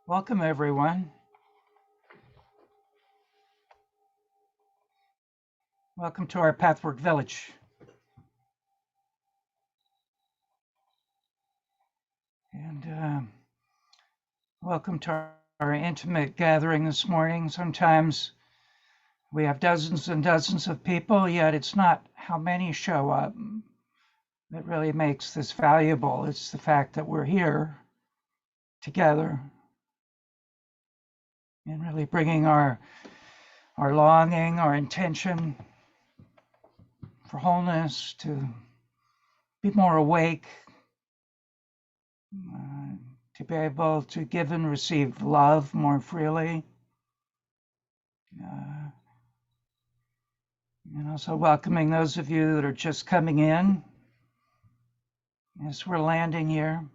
Welcome, everyone. Welcome to our Pathwork Village. And welcome to our intimate gathering this morning. Sometimes we have dozens and dozens of people, yet it's not how many show up that really makes this valuable. It's the fact that we're here together and really bringing our longing, our intention for wholeness, to be more awake, to be able to give and receive love more freely. And also welcoming those of you that are just coming in as we're landing here.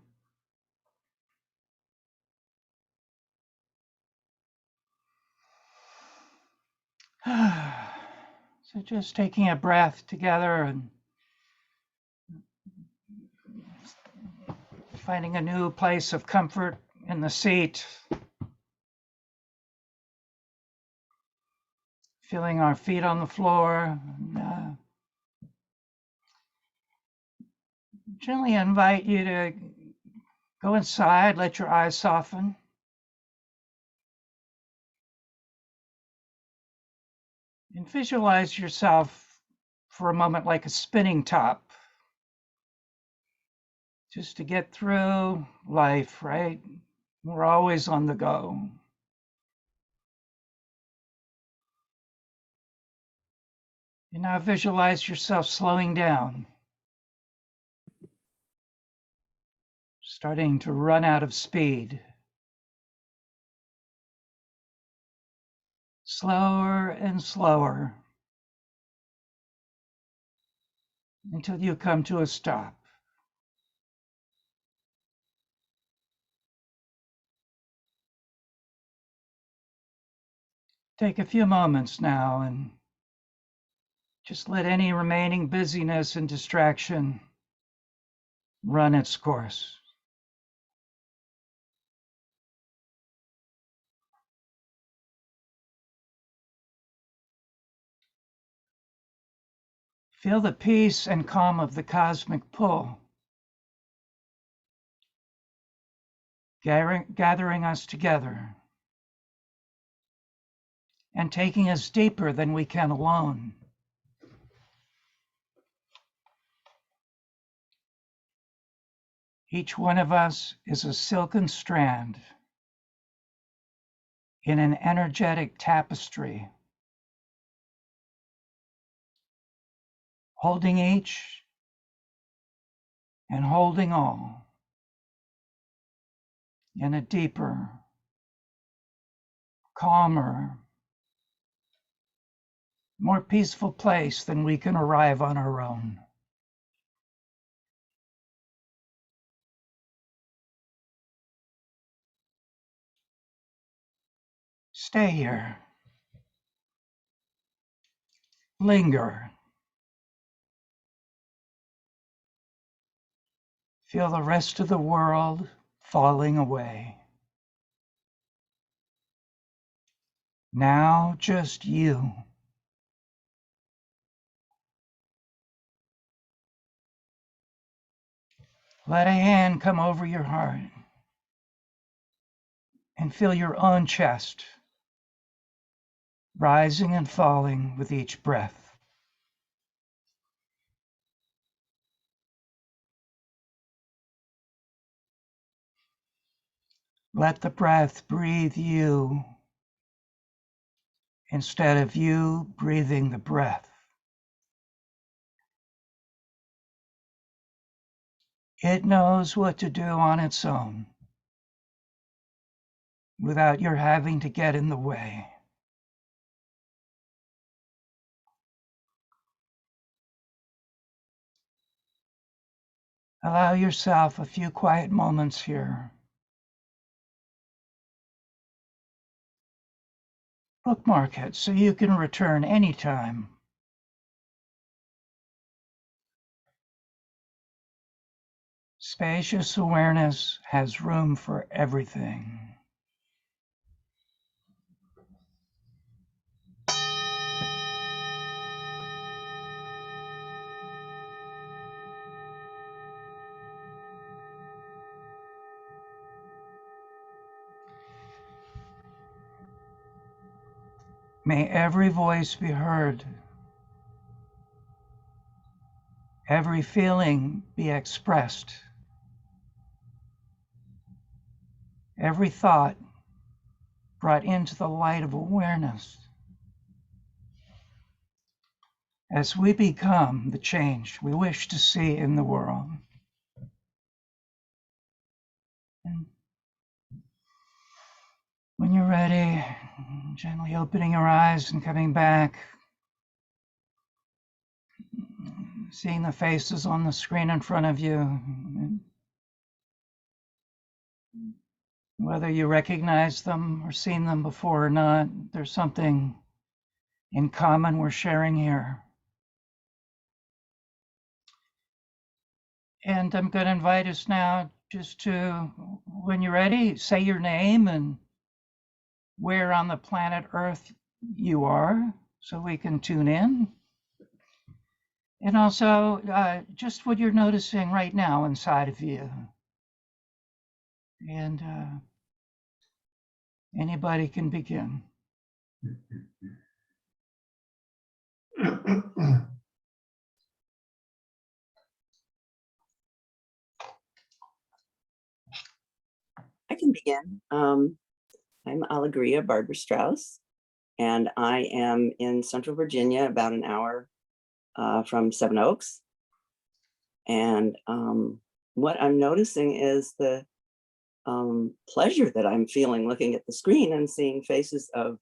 So just taking a breath together and finding a new place of comfort in the seat. Feeling our feet on the floor. And, gently invite you to go inside, let your eyes soften. And visualize yourself for a moment like a spinning top. Just to get through life, right? We're always on the go. And now visualize yourself slowing down, starting to run out of speed. Slower and slower until you come to a stop. Take a few moments now and just let any remaining busyness and distraction run its course. Feel the peace and calm of the cosmic pull, gathering us together and taking us deeper than we can alone. Each one of us is a silken strand in an energetic tapestry, holding each and holding all in a deeper, calmer, more peaceful place than we can arrive on our own. Stay here. Linger. Feel the rest of the world falling away. Now just you. Let a hand come over your heart and feel your own chest rising and falling with each breath. Let the breath breathe you instead of you breathing the breath. It knows what to do on its own without your having to get in the way. Allow yourself a few quiet moments here. Bookmark it so you can return anytime. Spacious awareness has room for everything. May every voice be heard, every feeling be expressed, every thought brought into the light of awareness as we become the change we wish to see in the world. And when you're ready, gently opening your eyes and coming back, seeing the faces on the screen in front of you. Whether you recognize them or seen them before or not, there's something in common we're sharing here. And I'm going to invite us now just to, when you're ready, say your name and where on the planet Earth you are so we can tune in. And also just what you're noticing right now inside of you. And anybody can begin. I can begin. I'm Alegria Barbara Strauss, and I am in Central Virginia, about an hour from Seven Oaks. And what I'm noticing is the pleasure that I'm feeling looking at the screen and seeing faces of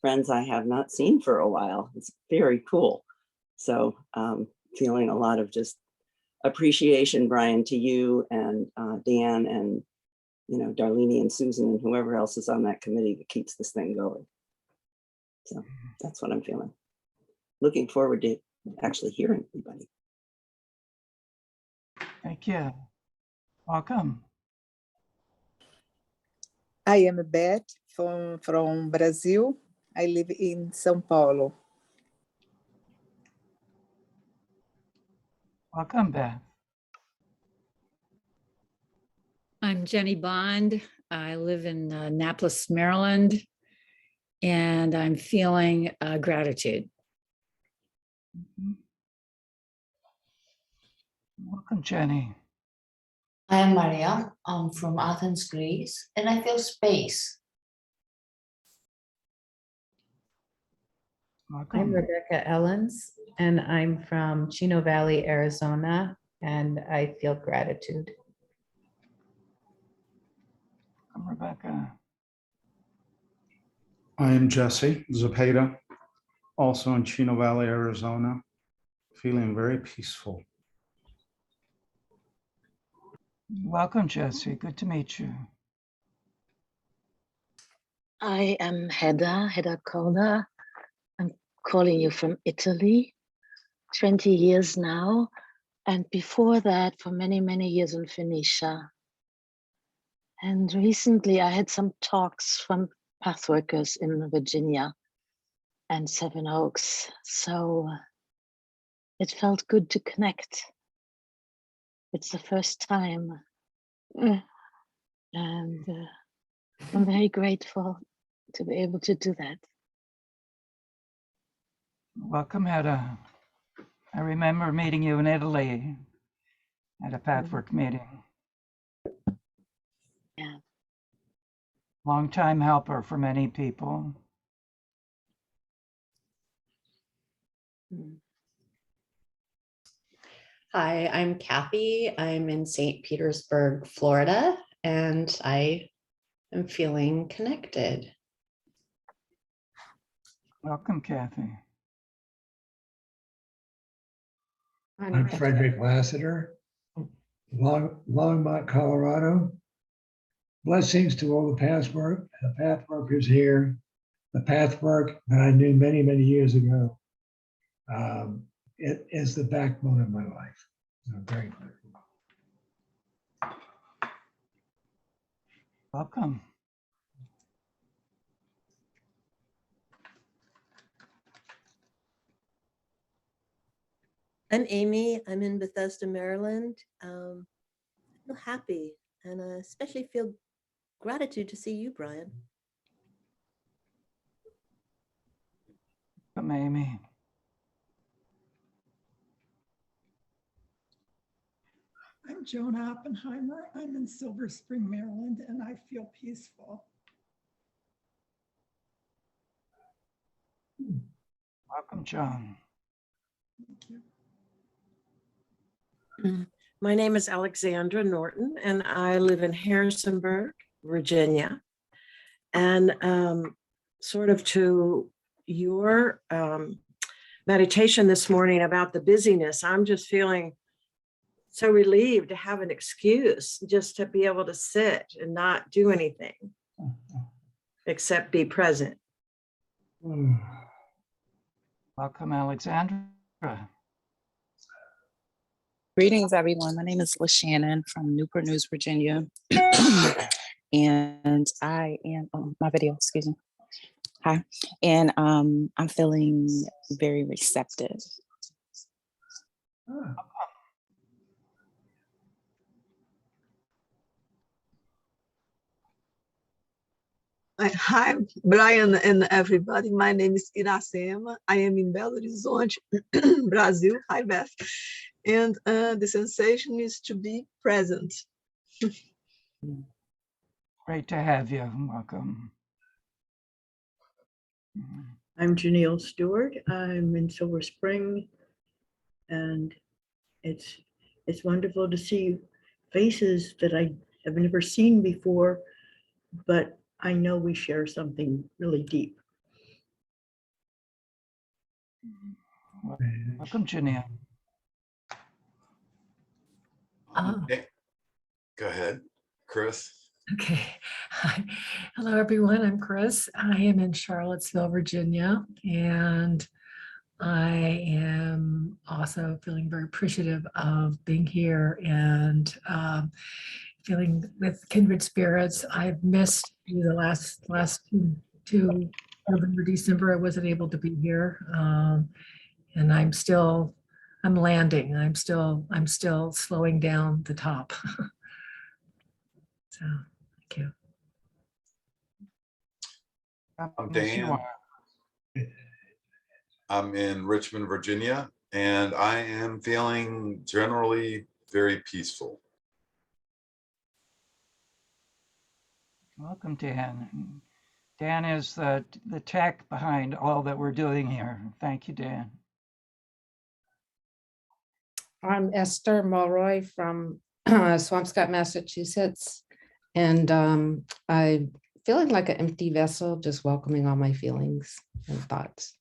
friends I have not seen for a while. It's very cool. So feeling a lot of just appreciation, Brian, to you and Dan and Darlene and Susan and whoever else is on that committee that keeps this thing going. So that's what I'm feeling. Looking forward to actually hearing everybody. Thank you. Welcome. I am Beth from Brazil. I live in São Paulo. Welcome, Beth. I'm Jenny Bond. I live in Annapolis, Maryland, and I'm feeling gratitude. Welcome, Jenny. I am Maria. I'm from Athens, Greece, and I feel space. Welcome. I'm Rebecca Ellens, and I'm from Chino Valley, Arizona, and I feel gratitude. Welcome, Rebecca. I am Jesse Zepeda, also in Chino Valley, Arizona, feeling very peaceful. Welcome, Jesse. Good to meet you. I am Hedda Kona. I'm calling you from Italy, 20 years now. And before that, for many, many years in Phoenicia. And recently I had some talks from pathworkers in Virginia and Seven Oaks. So it felt good to connect. It's the first time. And I'm very grateful to be able to do that. Welcome, Hedda. I remember meeting you in Italy at a Pathwork meeting. Yeah. Longtime helper for many people. Hi, I'm Kathy. I'm in St. Petersburg, Florida, and I am feeling connected. Welcome, Kathy. I'm Frederick Lassiter, Longmont, Colorado. Blessings to all the pathworkers here, the pathwork that I knew many, many years ago. It is the backbone of my life. I'm very grateful. Welcome. I'm Amy. I'm in Bethesda, Maryland. I feel happy and I especially feel gratitude to see you, Brian. Welcome, Amy. I'm Joan Oppenheimer. I'm in Silver Spring, Maryland, and I feel peaceful. Welcome, Joan. Thank you. My name is Alexandra Norton, and I live in Harrisonburg, Virginia. And sort of to your meditation this morning about the busyness, I'm just feeling so relieved to have an excuse just to be able to sit and not do anything except be present. Welcome, Alexandra. Greetings, everyone. My name is LaShannon from Newport News, Virginia. And I am, my video, excuse me. Hi. And I'm feeling very receptive. Hi, Brian and everybody. My name is Iracema. I am in Belo Horizonte, Brazil. Hi, Beth. And the sensation is to be present. Great to have you. Welcome. I'm Janelle Stewart. I'm in Silver Spring, and it's wonderful to see faces that I have never seen before, but I know we share something really deep. Welcome, Janelle. Okay. Go ahead, Chris. Okay. Hi. Hello, everyone. I'm Chris. I am in Charlottesville, Virginia, and I am also feeling very appreciative of being here and feeling with kindred spirits. I've missed you the last two November, December. I wasn't able to be here, and I'm landing. I'm still slowing down the top. So. Thank you. I'm Dan. I'm in Richmond, Virginia, and I am feeling generally very peaceful. Welcome, Dan. Dan is the tech behind all that we're doing here. Thank you, Dan. I'm Esther Mulroy from Swampscott, Massachusetts. And I'm feeling like an empty vessel, just welcoming all my feelings and thoughts.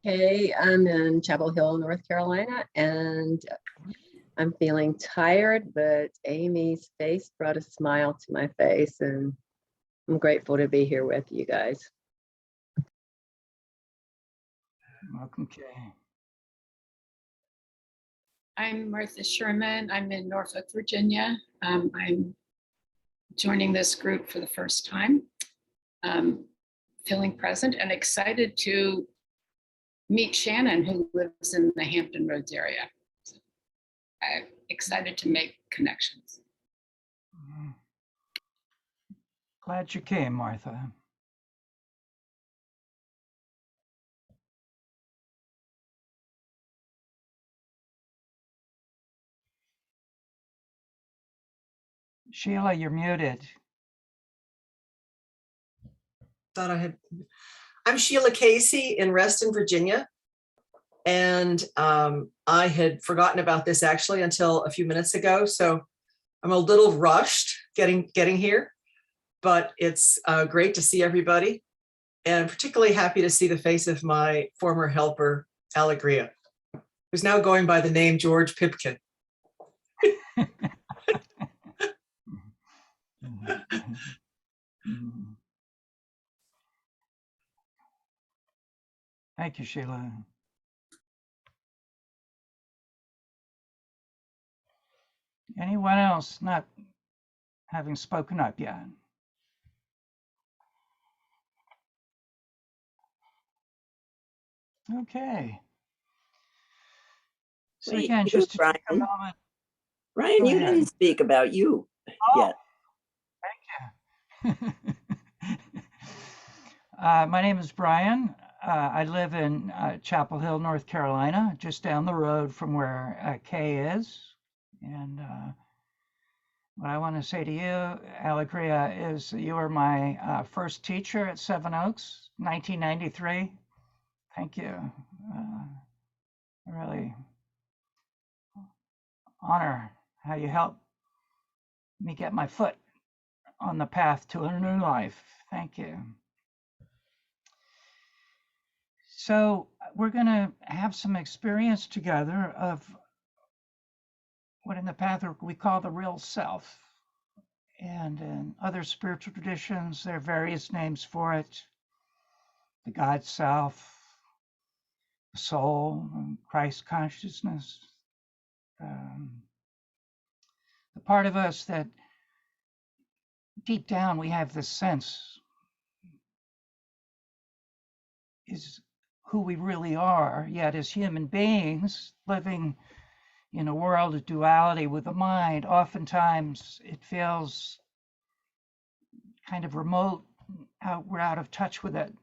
Hey, I'm in Chapel Hill, North Carolina, and I'm feeling tired, but Amy's face brought a smile to my face, and I'm grateful to be here with you guys. Welcome, Kay. I'm Martha Sherman. I'm in Norfolk, Virginia. I'm joining this group for the first time. Feeling present and excited to meet Shannon, who lives in the Hampton Roads area. So I'm excited to make connections. Glad you came, Martha. Sheila, you're muted. Thought I had. I'm Sheila Casey in Reston, Virginia. And I had forgotten about this actually until a few minutes ago. So I'm a little rushed getting here, but it's great to see everybody. And I'm particularly happy to see the face of my former helper, Alegria, who's now going by the name George Pipkin. Thank you, Sheila. Anyone else not having spoken up yet? Okay. So Wait, again, just to take a Brian. moment. Brian, Go you ahead. didn't speak about you yet. Thank My name is Brian. I live in Chapel Hill, North Carolina, just down the road from where Kay is. And what I want to say to you, Alegria, is you were my first teacher at Seven Oaks, 1993. Thank you. I really honor how you helped me get my foot on the path to a new life. Thank you. So we're going to have some experience together of what in the Pathwork we call the real self. And in other spiritual traditions, there are various names for it. The God self, the soul, Christ consciousness. The part of us that deep down we have this sense is who we really are, yet as human beings living in a world of duality with the mind, oftentimes it feels kind of remote, we're out of touch with it,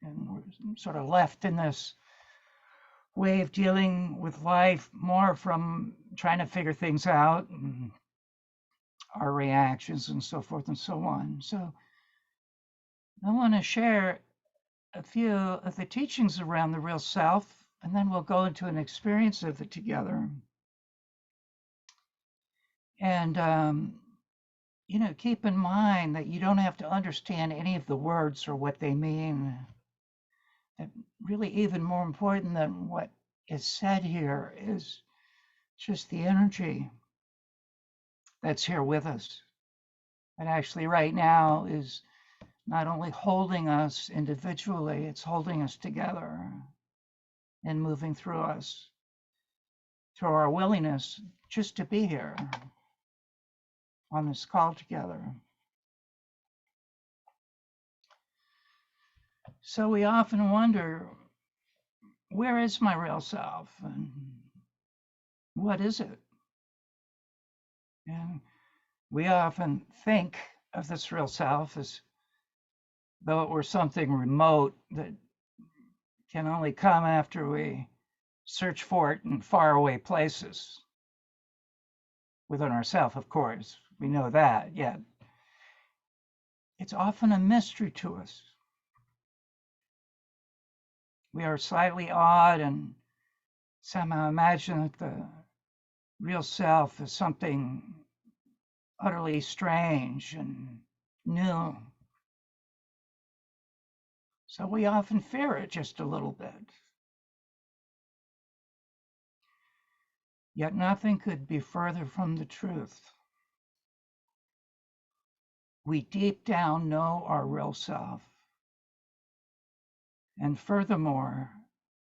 and we're sort of left in this way of dealing with life more from trying to figure things out and our reactions and so forth and so on. So I want to share a few of the teachings around the real self, and then we'll go into an experience of it together. And, you know, keep in mind that you don't have to understand any of the words or what they mean. That really even more important than what is said here is just the energy that's here with us. And actually right now is not only holding us individually, it's holding us together and moving through us, through our willingness just to be here on this call together. So we often wonder, where is my real self and what is it? And we often think of this real self as though it were something remote that can only come after we search for it in faraway places. Within ourselves, of course, we know that, yet it's often a mystery to us. We are slightly awed and somehow imagine that the real self is something utterly strange and new. So we often fear it just a little bit. Yet nothing could be further from the truth. We deep down know our real self. And furthermore,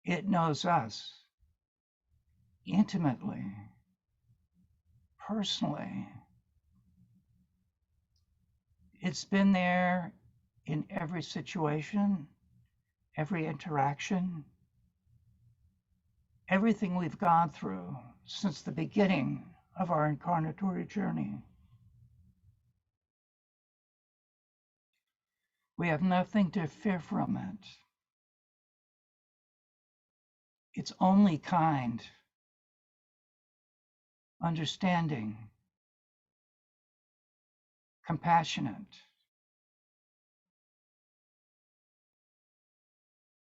it knows us intimately, personally. It's been there in every situation, every interaction, everything we've gone through since the beginning of our incarnatory journey. We have nothing to fear from it. It's only kind, understanding, compassionate.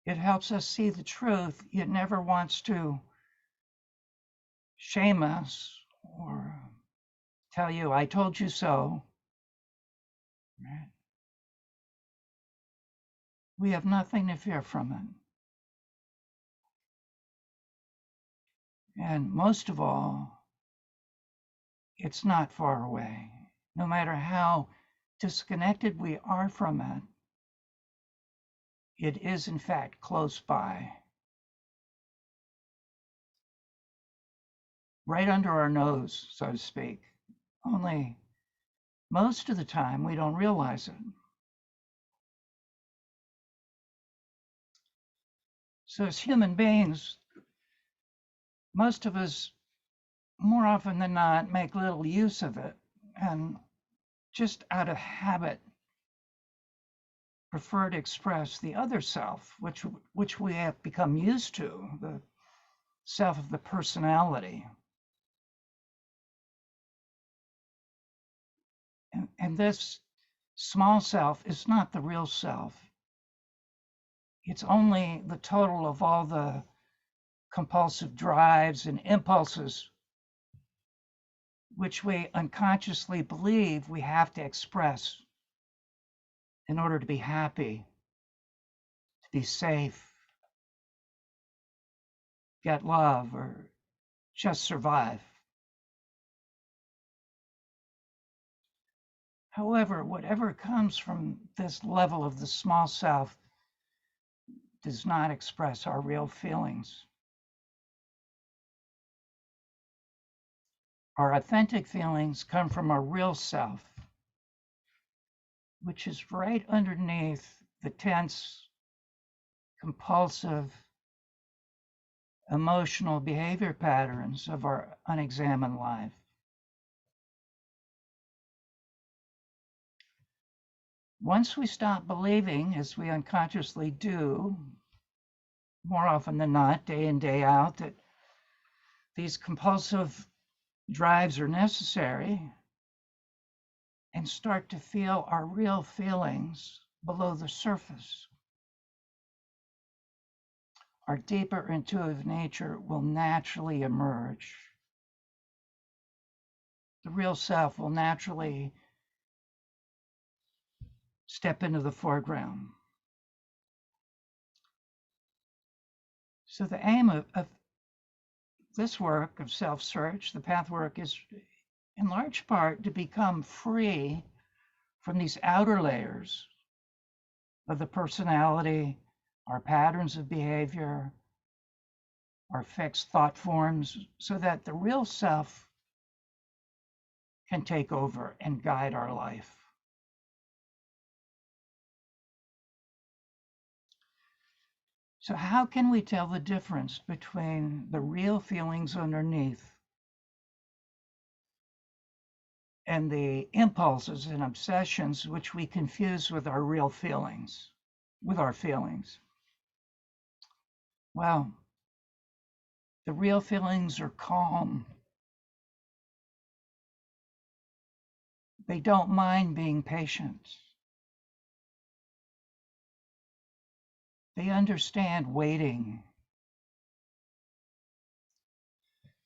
It helps us see the truth. It never wants to shame us or tell you, I told you so. Right? We have nothing to fear from it. And most of all, it's not far away. No matter how disconnected we are from it, it is in fact close by. Right under our nose, so to speak. Only most of the time we don't realize it. So as human beings, most of us, more often than not, make little use of it. And just out of habit, prefer to express the other self, which we have become used to, the self of the personality. And this small self is not the real self. It's only the total of all the compulsive drives and impulses which we unconsciously believe we have to express in order to be happy, to be safe, get love, or just survive. However, whatever comes from this level of the small self does not express our real feelings. Our authentic feelings come from our real self, which is right underneath the tense, compulsive, emotional behavior patterns of our unexamined life. Once we stop believing, as we unconsciously do, more often than not, day in, day out, that these compulsive drives are necessary, and start to feel our real feelings below the surface, our deeper intuitive nature will naturally emerge. The real self will naturally step into the foreground. So the aim of this work of self-search, the path work, is in large part to become free from these outer layers of the personality, our patterns of behavior, our fixed thought forms, so that the real self can take over and guide our life. So how can we tell the difference between the real feelings underneath and the impulses and obsessions which we confuse with our real feelings, with our feelings? Well, the real feelings are calm. They don't mind being patient. They understand waiting.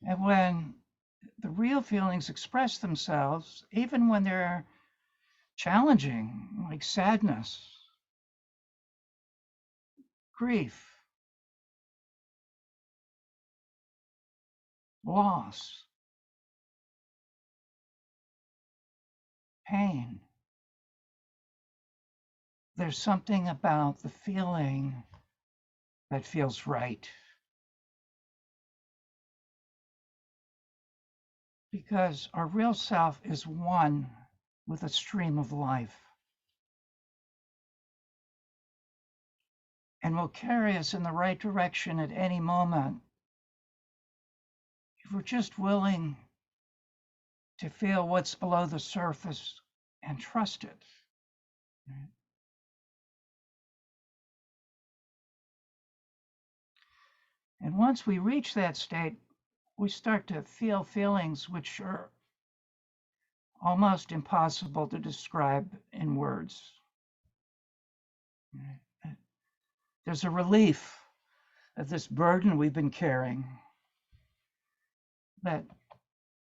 And when the real feelings express themselves, even when they're challenging, like sadness, grief, loss, pain, there's something about the feeling that feels right. Because our real self is one with a stream of life and will carry us in the right direction at any moment if we're just willing to feel what's below the surface and trust it. And once we reach that state, we start to feel feelings which are almost impossible to describe in words. There's a relief of this burden we've been carrying that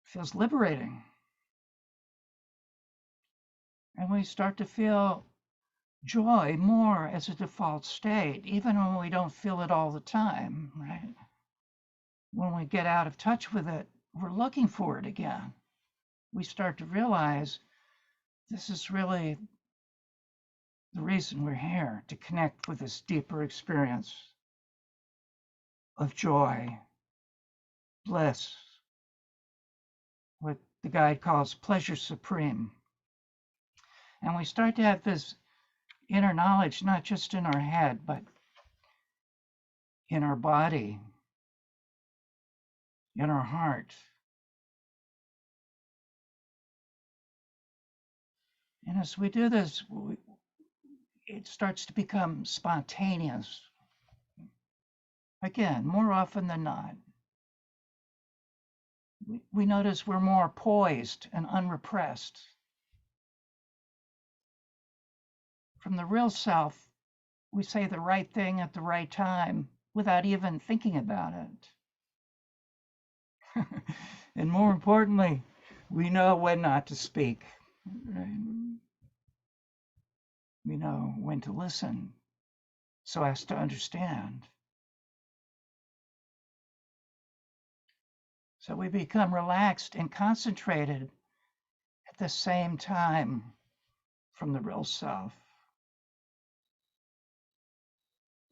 feels liberating. And we start to feel joy more as a default state, even when we don't feel it all the time, right? When we get out of touch with it, we're looking for it again. We start to realize this is really the reason we're here, to connect with this deeper experience of joy, bliss, what the guide calls pleasure supreme. And we start to have this inner knowledge, not just in our head, but in our body, in our heart. And as we do this, it starts to become spontaneous. Again, more often than not, we notice we're more poised and unrepressed. From the real self, we say the right thing at the right time without even thinking about it. And more importantly, we know when not to speak. Right? We know when to listen so as to understand. So we become relaxed and concentrated at the same time from the real self.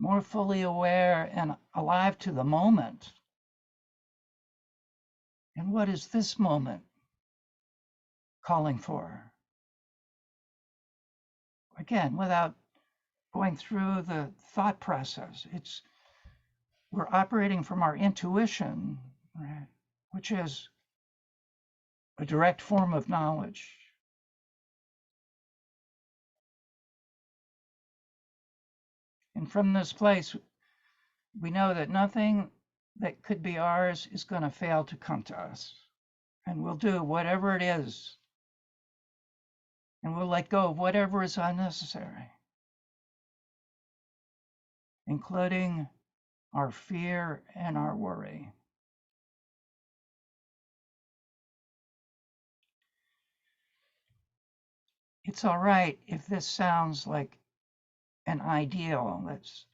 More fully aware and alive to the moment. And what is this moment calling for? Again, without going through the thought process, we're operating from our intuition, right? Which is a direct form of knowledge. And from this place, we know that nothing that could be ours is going to fail to come to us. And we'll do whatever it is. And we'll let go of whatever is unnecessary, including our fear and our worry. It's all right if this sounds like an ideal that's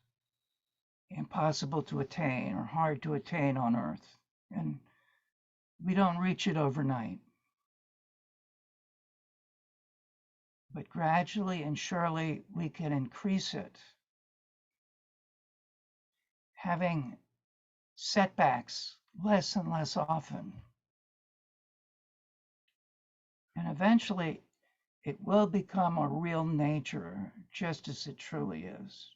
impossible to attain or hard to attain on Earth. And we don't reach it overnight. But gradually and surely we can increase it. Having setbacks less and less often. And eventually it will become a real nature, just as it truly is.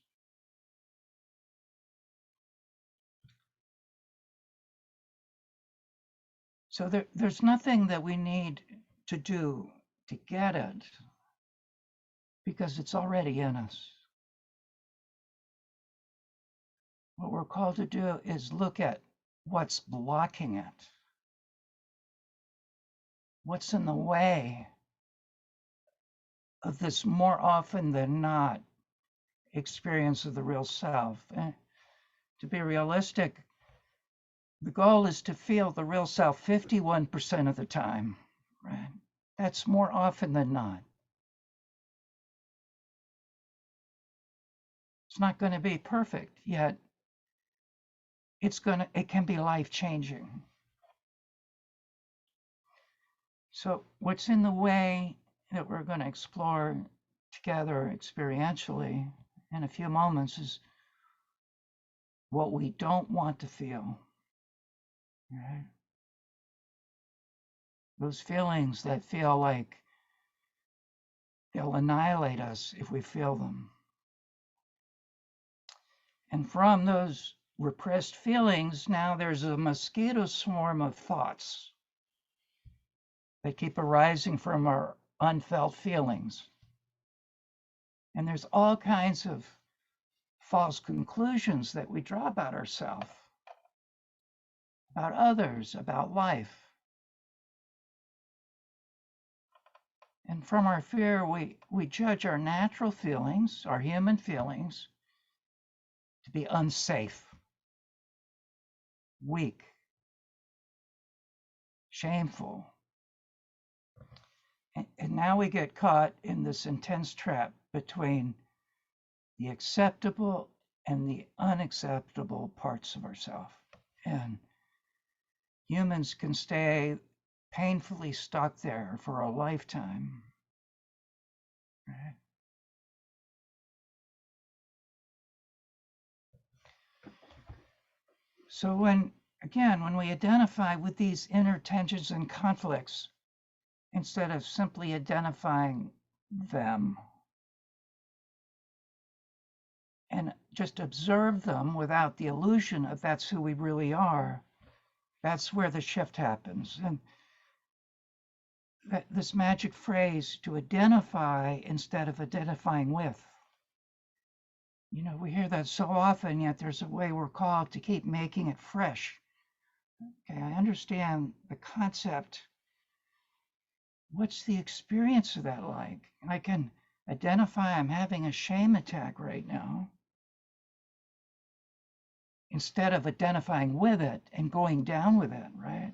So there's nothing that we need to do to get it, because it's already in us. What we're called to do is look at what's blocking it. What's in the way of this more often than not experience of the real self. And to be realistic, the goal is to feel the real self 51% of the time, right? That's more often than not. It's not going to be perfect, yet it can be life-changing. So what's in the way that we're going to explore together experientially in a few moments is what we don't want to feel, right? Those feelings that feel like they'll annihilate us if we feel them. And from those repressed feelings, now there's a mosquito swarm of thoughts that keep arising from our unfelt feelings. And there's all kinds of false conclusions that we draw about ourselves, about others, about life. And from our fear, we judge our natural feelings, our human feelings, to be unsafe, weak, shameful. And now we get caught in this intense trap between the acceptable and the unacceptable parts of ourselves. And humans can stay painfully stuck there for a lifetime. Right? So when we identify with these inner tensions and conflicts, instead of simply identifying them and just observe them without the illusion of that's who we really are, that's where the shift happens. And this magic phrase, to identify instead of identifying with, You know, we hear that so often, yet there's a way we're called to keep making it fresh. Okay, I understand the concept. What's the experience of that like? I can identify I'm having a shame attack right now, instead of identifying with it and going down with it, right?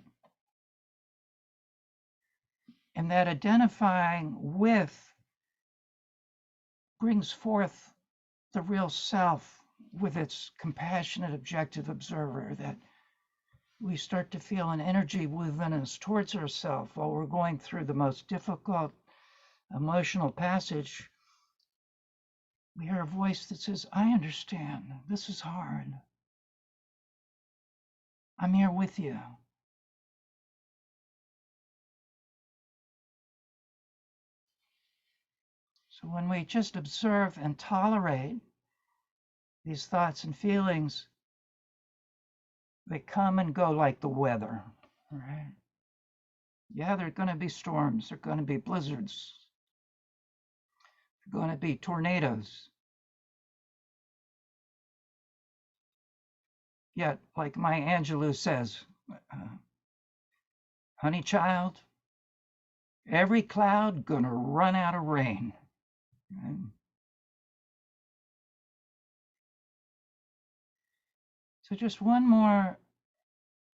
And that identifying with brings forth the real self with its compassionate, objective observer, that we start to feel an energy within us towards ourselves while we're going through the most difficult emotional passage. We hear a voice that says, I understand, this is hard. I'm here with you. So when we just observe and tolerate these thoughts and feelings, they come and go like the weather, right? Yeah, there are going to be storms, there are going to be blizzards, there are going to be tornadoes. Yet, like Maya Angelou says, honey child, every cloud gonna run out of rain. Right? So just one more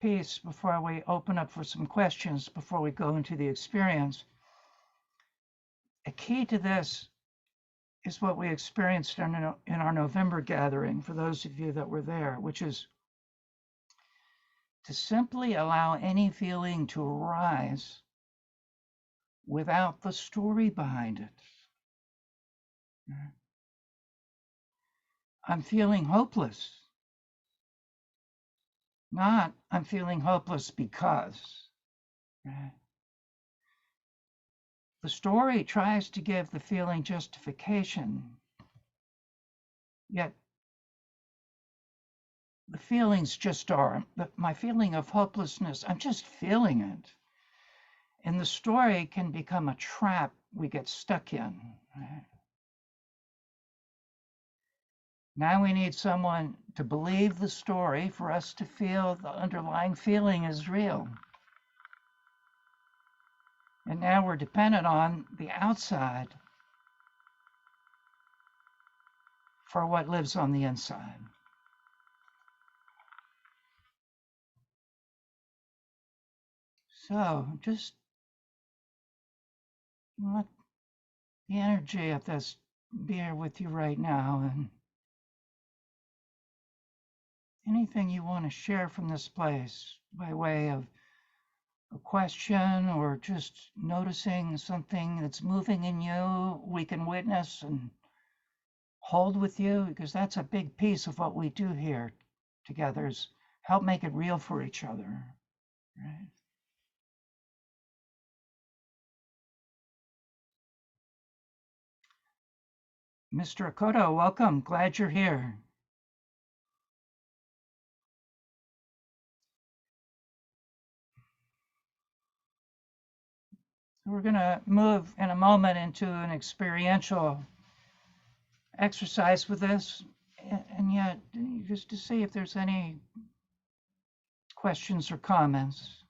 piece before we open up for some questions, before we go into the experience. A key to this is what we experienced in our November gathering, for those of you that were there, which is to simply allow any feeling to arise without the story behind it. I'm feeling hopeless. Not, I'm feeling hopeless because. Right? The story tries to give the feeling justification, yet the feelings just are. My feeling of hopelessness, I'm just feeling it. And the story can become a trap we get stuck in. Right? Now we need someone to believe the story for us to feel the underlying feeling is real. And now we're dependent on the outside for what lives on the inside. So just let the energy of this be here with you right now, and anything you want to share from this place by way of a question or just noticing something that's moving in you, we can witness and hold with you, because that's a big piece of what we do here together, is help make it real for each other, right? Mr. Akoto, welcome. Glad you're here. We're going to move in a moment into an experiential exercise with this, and yet just to see if there's any questions or comments.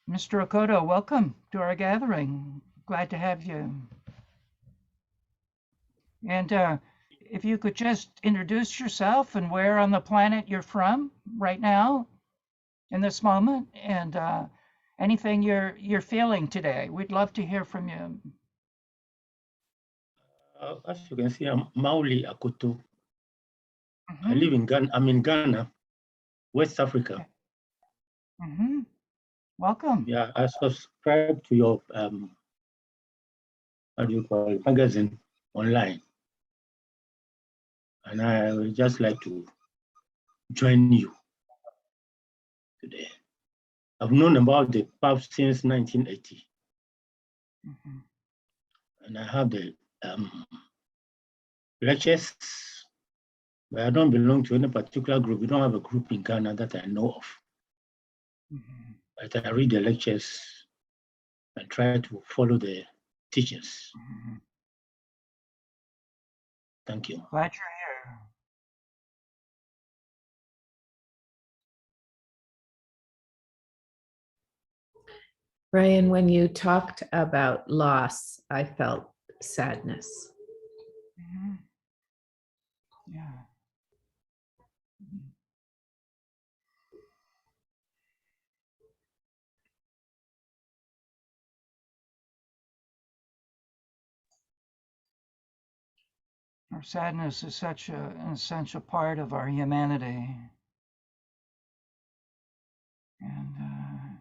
Mr. Akoto, welcome to our gathering. Glad to have you. And if you could just introduce yourself and where on the planet you're from right now, in this moment, and anything you're feeling today. We'd love to hear from you. As you can see, I'm Mauli Akoto. I live in Ghana. I'm in Ghana, West Africa. Welcome. Yeah, I subscribe to your what do you call it, magazine online, and I would just like to join you today. I've known about the PAP since 1980, and I have the lectures, but I don't belong to any particular group. We don't have a group in Ghana that I know of. But I read the lectures and try to follow the teachings. Thank you. Glad you're here. Brian, when you talked about loss, I felt sadness. Mhm. Yeah. Our sadness is such an essential part of our humanity. And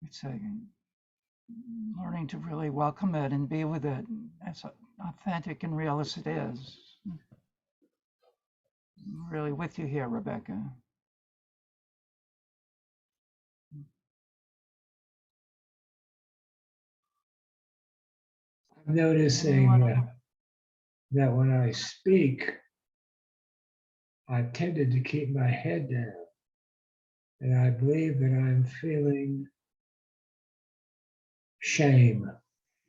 it's learning to really welcome it and be with it as authentic and real as it is. I'm really with you here, Rebecca. I'm noticing that when I speak, I've tended to keep my head down. And I believe that I'm feeling shame.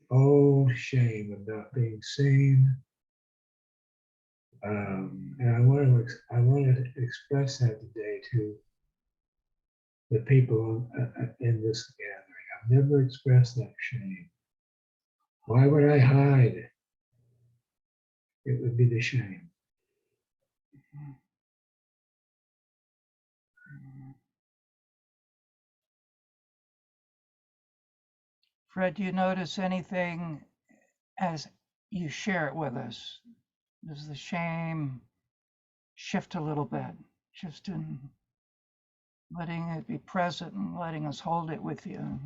Oh, shame of not being seen. And I want to express that today to the people in this gathering. I've never expressed that shame. Why would I hide? It would be the shame. Fred, do you notice anything as you share it with us? Does the shame shift a little bit? Just in letting it be present and letting us hold it with you.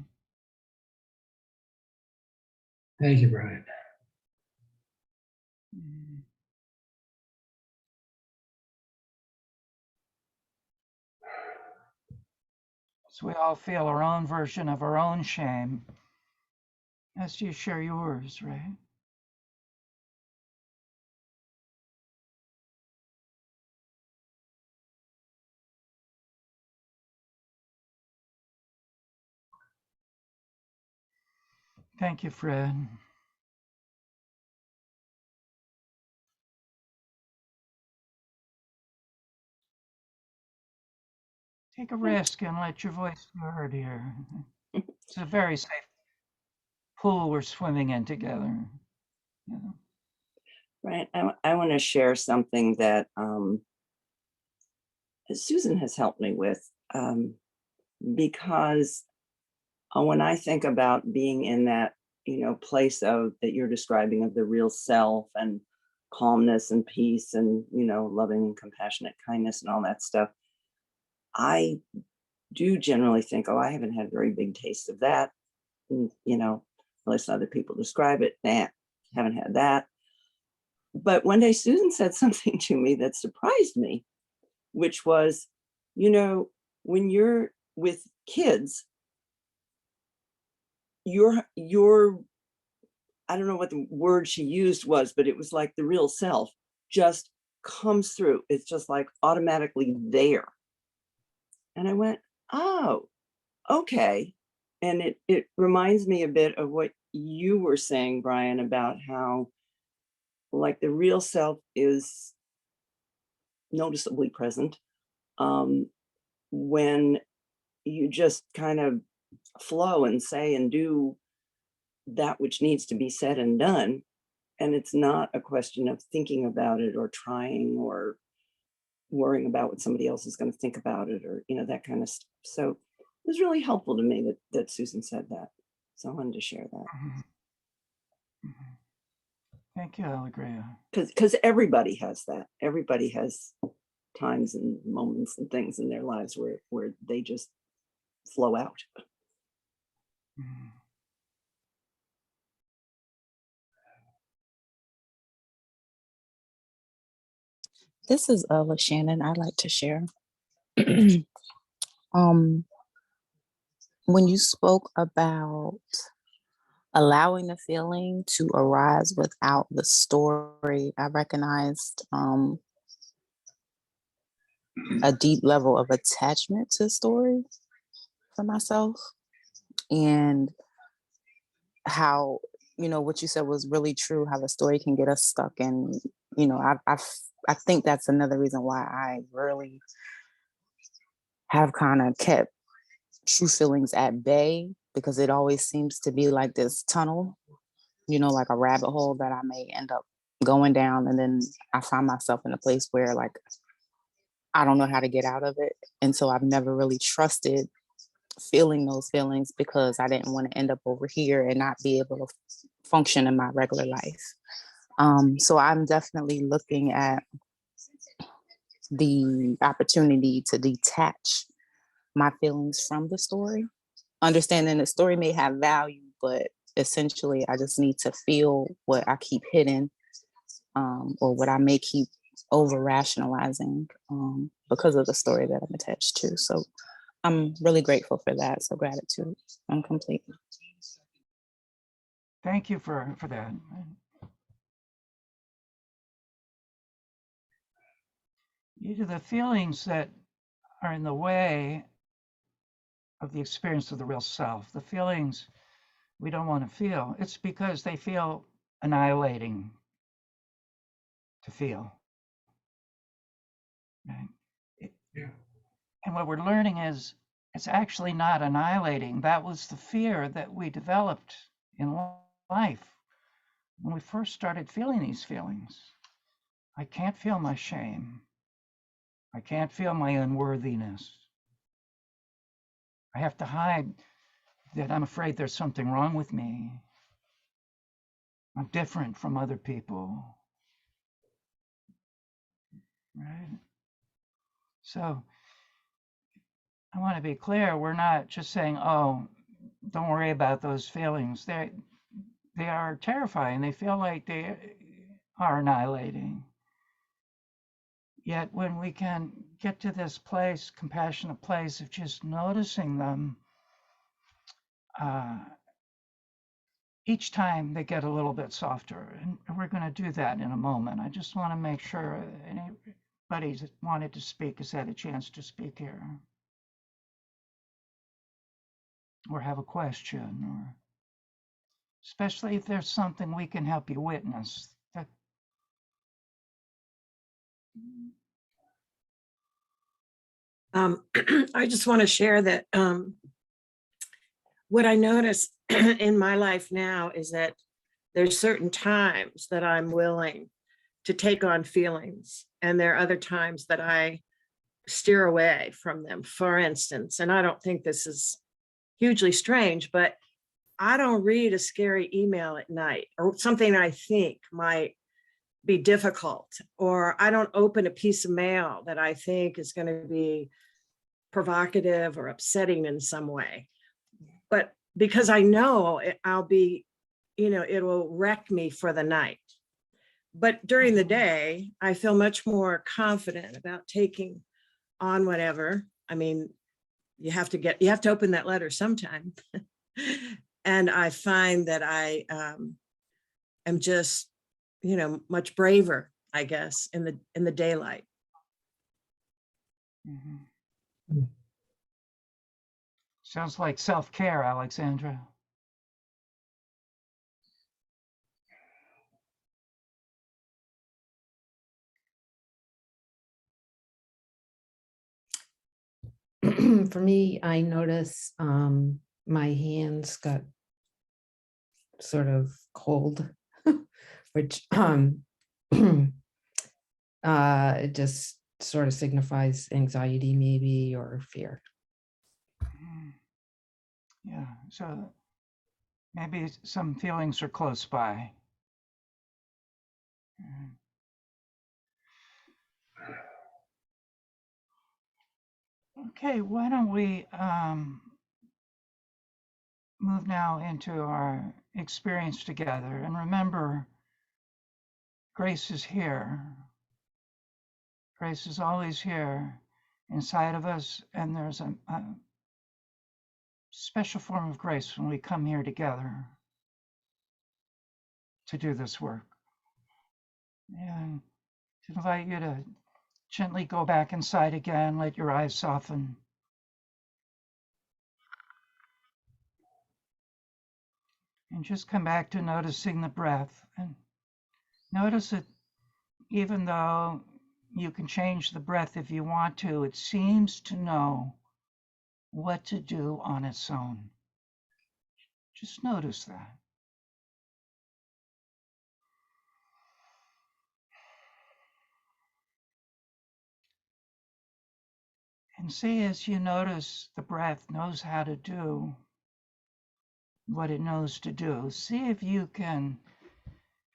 Thank you, Brian. So we all feel our own version of our own shame as you share yours, right? Thank you, Fred. Take a risk and let your voice be heard here. It's a very safe pool we're swimming in together. You know? Right. I want to share something that Susan has helped me with because when I think about being in that, place of that you're describing of the real self and calmness and peace and, loving, compassionate kindness and all that stuff, I do generally think, oh, I haven't had a very big taste of that. And, unless other people describe it, haven't had that. But one day Susan said something to me that surprised me, which was, when you're with kids, your I don't know what the word she used was, but it was like the real self just comes through. It's just like automatically there. And I went, oh, okay. And it reminds me a bit of what you were saying, Brian, about how like the real self is noticeably present when you just kind of flow and say and do that which needs to be said and done. And it's not a question of thinking about it or trying or worrying about what somebody else is going to think about it or, that kind of stuff. So it was really helpful to me that Susan said that. So I wanted to share that. Thank you, Allegria. Because everybody has that. Everybody has times and moments and things in their lives where they just flow out. This is Shannon. I'd like to share. When you spoke about allowing the feeling to arise without the story, I recognized a deep level of attachment to story for myself, and how what you said was really true, how the story can get us stuck. And, I think that's another reason why I really have kind of kept true feelings at bay, because it always seems to be like this tunnel, like a rabbit hole that I may end up going down. And then I find myself in a place where like, I don't know how to get out of it. And so I've never really trusted feeling those feelings, because I didn't want to end up over here and not be able to function in my regular life. So I'm definitely looking at the opportunity to detach my feelings from the story, understanding the story may have value, but essentially I just need to feel what I keep hidden, or what I may keep over rationalizing, because of the story that I'm attached to. So I'm really grateful for that. So gratitude. I'm complete. Thank you for that. The feelings that are in the way of the experience of the real self, the feelings we don't want to feel, it's because they feel annihilating to feel. Right? And what we're learning is it's actually not annihilating. That was the fear that we developed in life when we first started feeling these feelings. I can't feel my shame. I can't feel my unworthiness. I have to hide that I'm afraid there's something wrong with me. I'm different from other people. Right? So I want to be clear, we're not just saying, oh, don't worry about those feelings. They are terrifying. They feel like they are annihilating. Yet when we can get to this place, compassionate place of just noticing them, each time they get a little bit softer. And we're going to do that in a moment. I just want to make sure anybody that wanted to speak has had a chance to speak here, or have a question, or especially if there's something we can help you witness. I just want to share that what I notice in my life now is that there's certain times that I'm willing to take on feelings, and there are other times that I steer away from them. For instance, and I don't think this is hugely strange, but I don't read a scary email at night or something I think might be difficult, or I don't open a piece of mail that I think is going to be provocative or upsetting in some way. But because I know I'll be, it will wreck me for the night. But during the day, I feel much more confident about taking on whatever. I mean, you have to open that letter sometime. And I find that I am just, much braver, I guess, in the daylight. Mm-hmm. Sounds like self-care, Alexandra. For me, I notice my hands got sort of cold, which it just sort of signifies anxiety maybe, or fear. Yeah, so maybe some feelings are close by. Okay, why don't we move now into our experience together. And remember, grace is here. Grace is always here inside of us, and there's a special form of grace when we come here together to do this work. And to invite you to gently go back inside again, let your eyes soften. And just come back to noticing the breath and notice it, even though you can change the breath if you want to, it seems to know what to do on its own. Just notice that. And see, as you notice the breath knows how to do what it knows to do, see if you can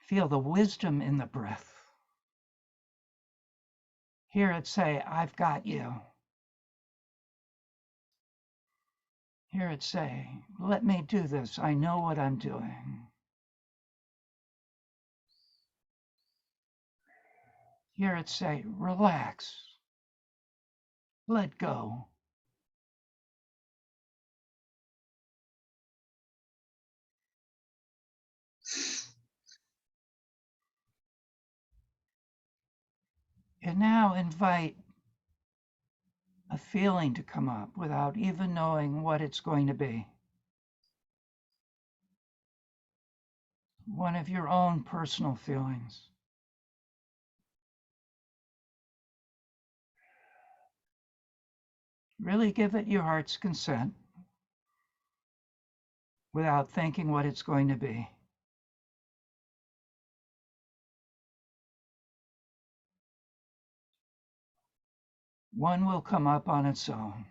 feel the wisdom in the breath. Hear it say, I've got you. Hear it say, let me do this. I know what I'm doing. Hear it say, relax. Let go. And now invite a feeling to come up without even knowing what it's going to be. One of your own personal feelings. Really give it your heart's consent without thinking what it's going to be. One will come up on its own.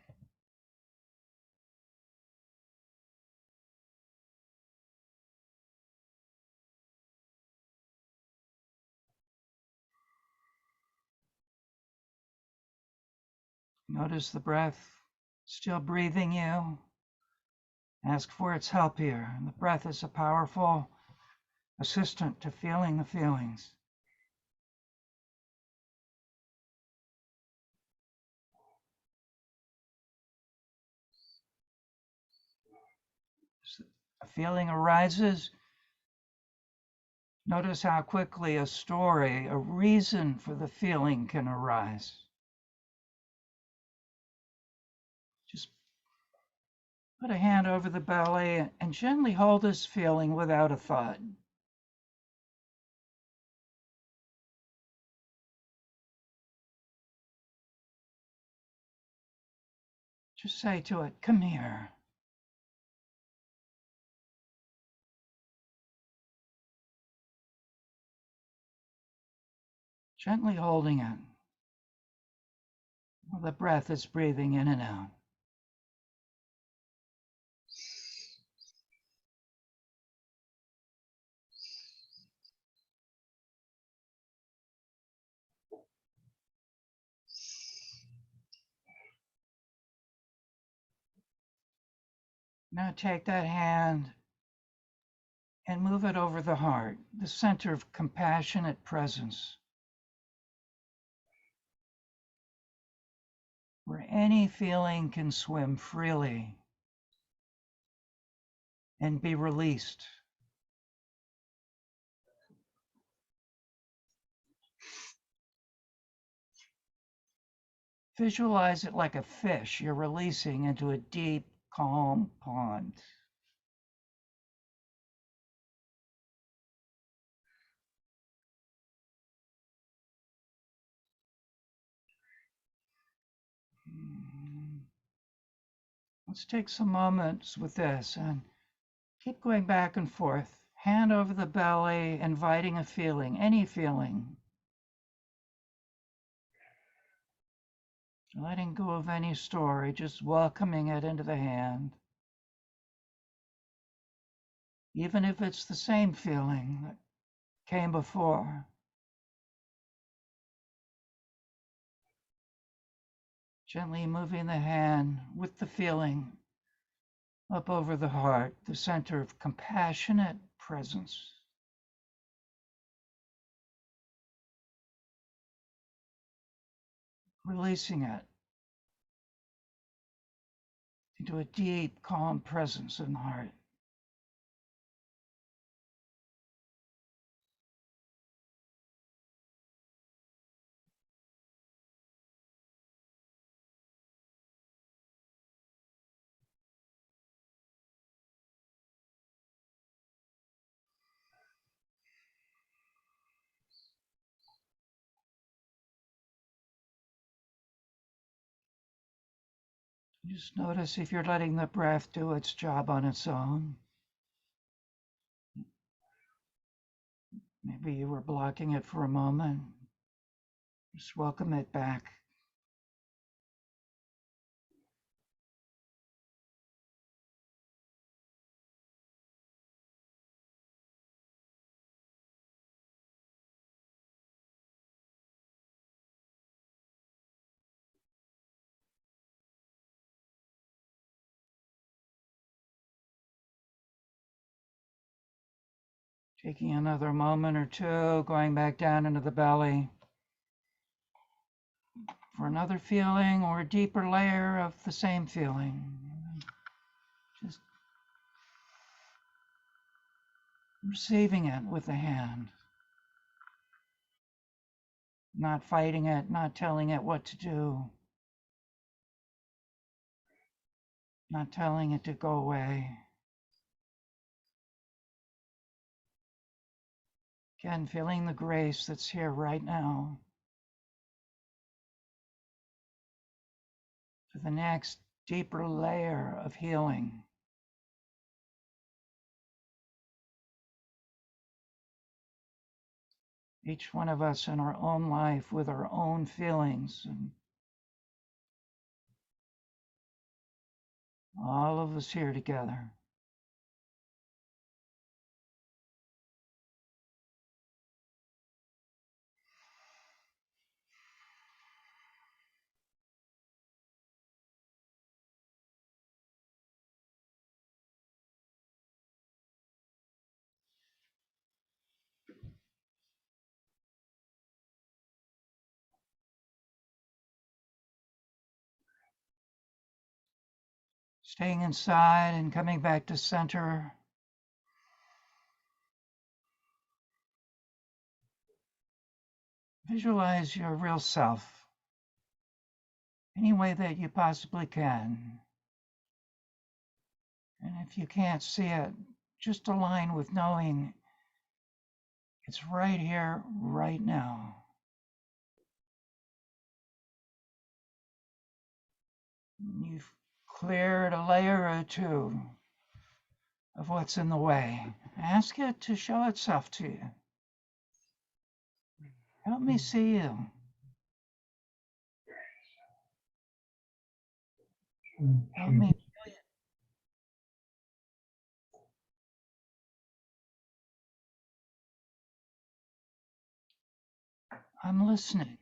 Notice the breath still breathing you. Ask for its help here. And the breath is a powerful assistant to feeling the feelings. A feeling arises. Notice how quickly a story, a reason for the feeling can arise. Just put a hand over the belly and gently hold this feeling without a thought. Just say to it, come here. Gently holding it while the breath is breathing in and out. Now take that hand and move it over the heart, the center of compassionate presence, where any feeling can swim freely and be released. Visualize it like a fish you're releasing into a deep, calm pond. Let's take some moments with this and keep going back and forth. Hand over the belly, inviting a feeling, any feeling. Letting go of any story, just welcoming it into the hand. Even if it's the same feeling that came before. Gently moving the hand with the feeling up over the heart, the center of compassionate presence. Releasing it into a deep, calm presence in the heart. Just notice if you're letting the breath do its job on its own. Maybe you were blocking it for a moment. Just welcome it back. Taking another moment or two, going back down into the belly for another feeling or a deeper layer of the same feeling. Just receiving it with the hand. Not fighting it, not telling it what to do. Not telling it to go away. Again, feeling the grace that's here right now. For the next deeper layer of healing. Each one of us in our own life with our own feelings, and all of us here together. Staying inside and coming back to center. Visualize your real self any way that you possibly can. And if you can't see it, just align with knowing it's right here, right now. You've cleared a layer or two of what's in the way. Ask it to show itself to you. Help me see you. Help me. I'm listening.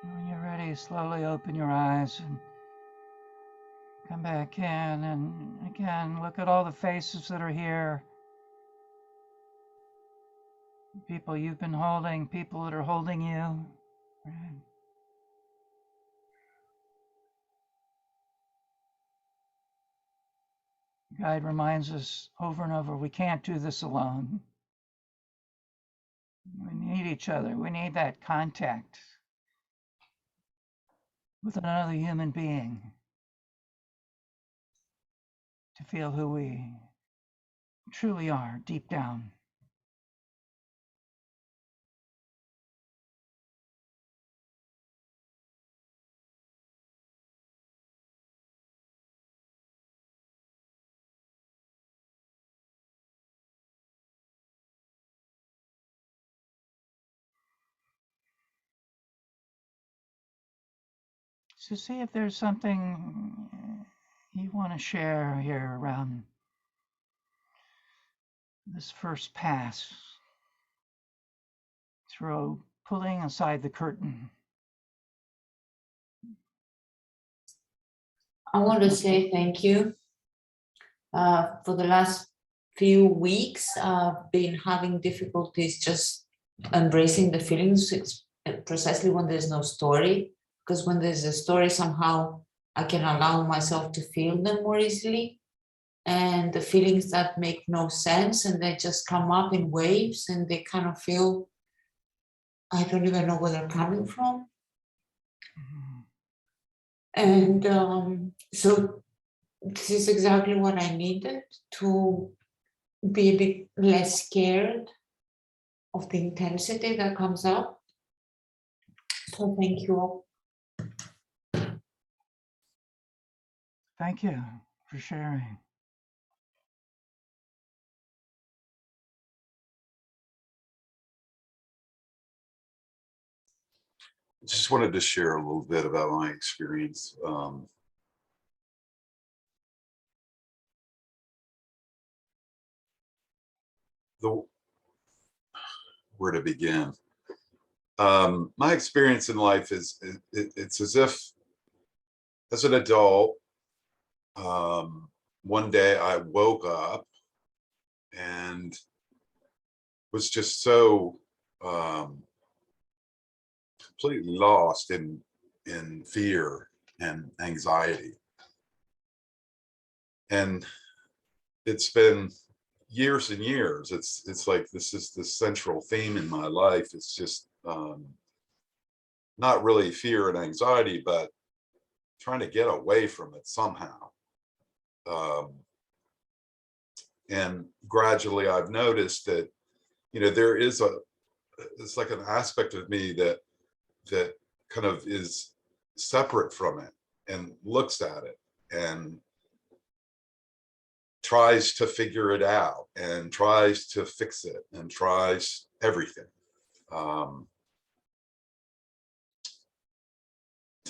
When you're ready, slowly open your eyes and come back in. And again, look at all the faces that are here. People you've been holding, people that are holding you. Right. Guide reminds us over and over, we can't do this alone. We need each other. We need that contact with another human being to feel who we truly are deep down. So see if there's something you want to share here around this first pass through pulling aside the curtain. I want to say thank you. For the last few weeks, I've been having difficulties just embracing the feelings. It's precisely when there's no story, because when there's a story, somehow I can allow myself to feel them more easily. And the feelings that make no sense and they just come up in waves and they kind of feel, I don't even know where they're coming from. And so this is exactly what I needed to be a bit less scared of the intensity that comes up. So thank you all. Thank you for sharing. Just wanted to share a little bit about my experience. Where to begin? My experience in life is it's as if, as an adult, one day I woke up and was just so completely lost in fear and anxiety. And it's been years and years. It's like this is the central theme in my life. It's just not really fear and anxiety, but trying to get away from it somehow. And gradually I've noticed that, you know, there is it's like an aspect of me that kind of is separate from it and looks at it and tries to figure it out and tries to fix it and tries everything, to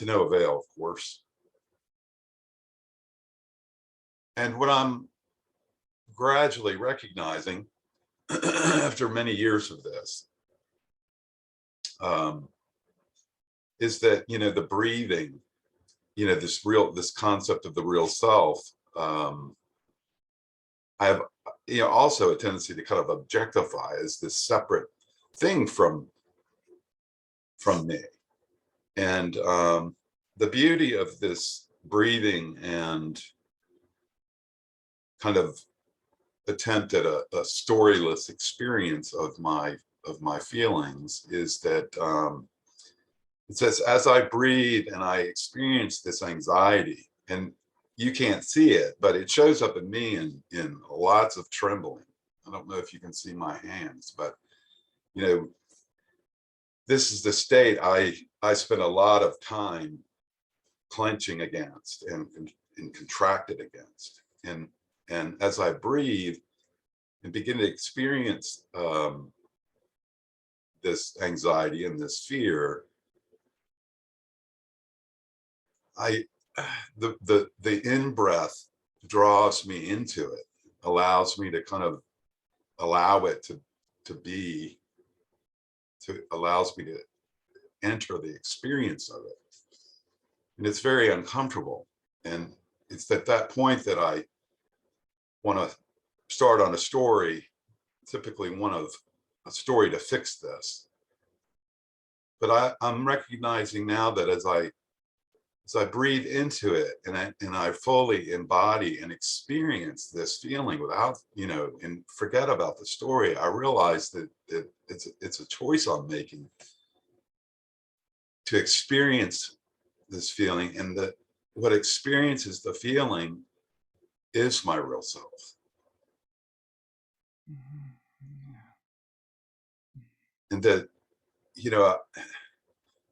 no avail, of course. And what I'm gradually recognizing after many years of this is that, you know, the breathing, you know, this concept of the real self, I have, you know, also a tendency to kind of objectify as this separate thing from me. And the beauty of this breathing and kind of attempt at a storyless experience of my feelings is that it says, as I breathe and I experience this anxiety, and you can't see it, but it shows up in me in lots of trembling. I don't know if you can see my hands, but, you know, this is the state I spend a lot of time clenching against and contracted against. And as I breathe and begin to experience this anxiety and this fear, the in-breath draws me into it, allows me to kind of allow it to be, allows me to enter the experience of it. And it's very uncomfortable. And it's at that point that I want to start on a story, typically one of a story to fix this. But I'm recognizing now that as I breathe into it and I fully embody and experience this feeling without, you know, and forget about the story, I realize that it's a choice I'm making to experience this feeling, and that what experiences the feeling is my real self. And that, you know,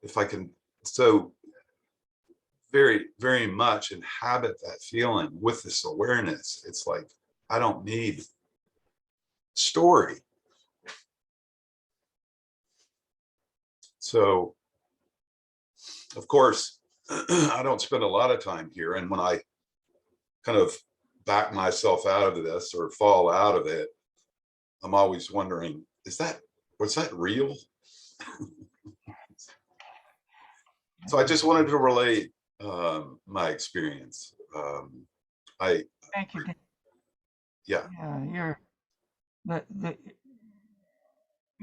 if I can so very, very much inhabit that feeling with this awareness, it's like, I don't need story. So, of course, I don't spend a lot of time here. And when I kind of back myself out of this or fall out of it, I'm always wondering, was that real? So I just wanted to relate my experience. Thank you. Yeah. You're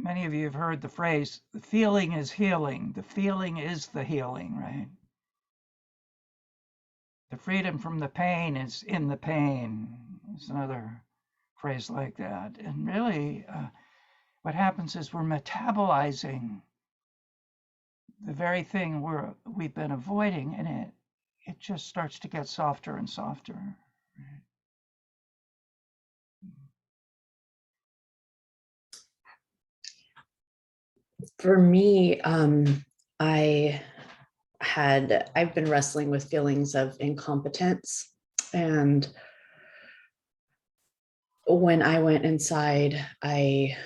many of you have heard the phrase, the feeling is healing. The feeling is the healing, right? The freedom from the pain is in the pain. Is another phrase like that. And really, what happens is we're metabolizing the very thing we've been avoiding, and it just starts to get softer and softer. For me, I've been wrestling with feelings of incompetence, and when I went inside, I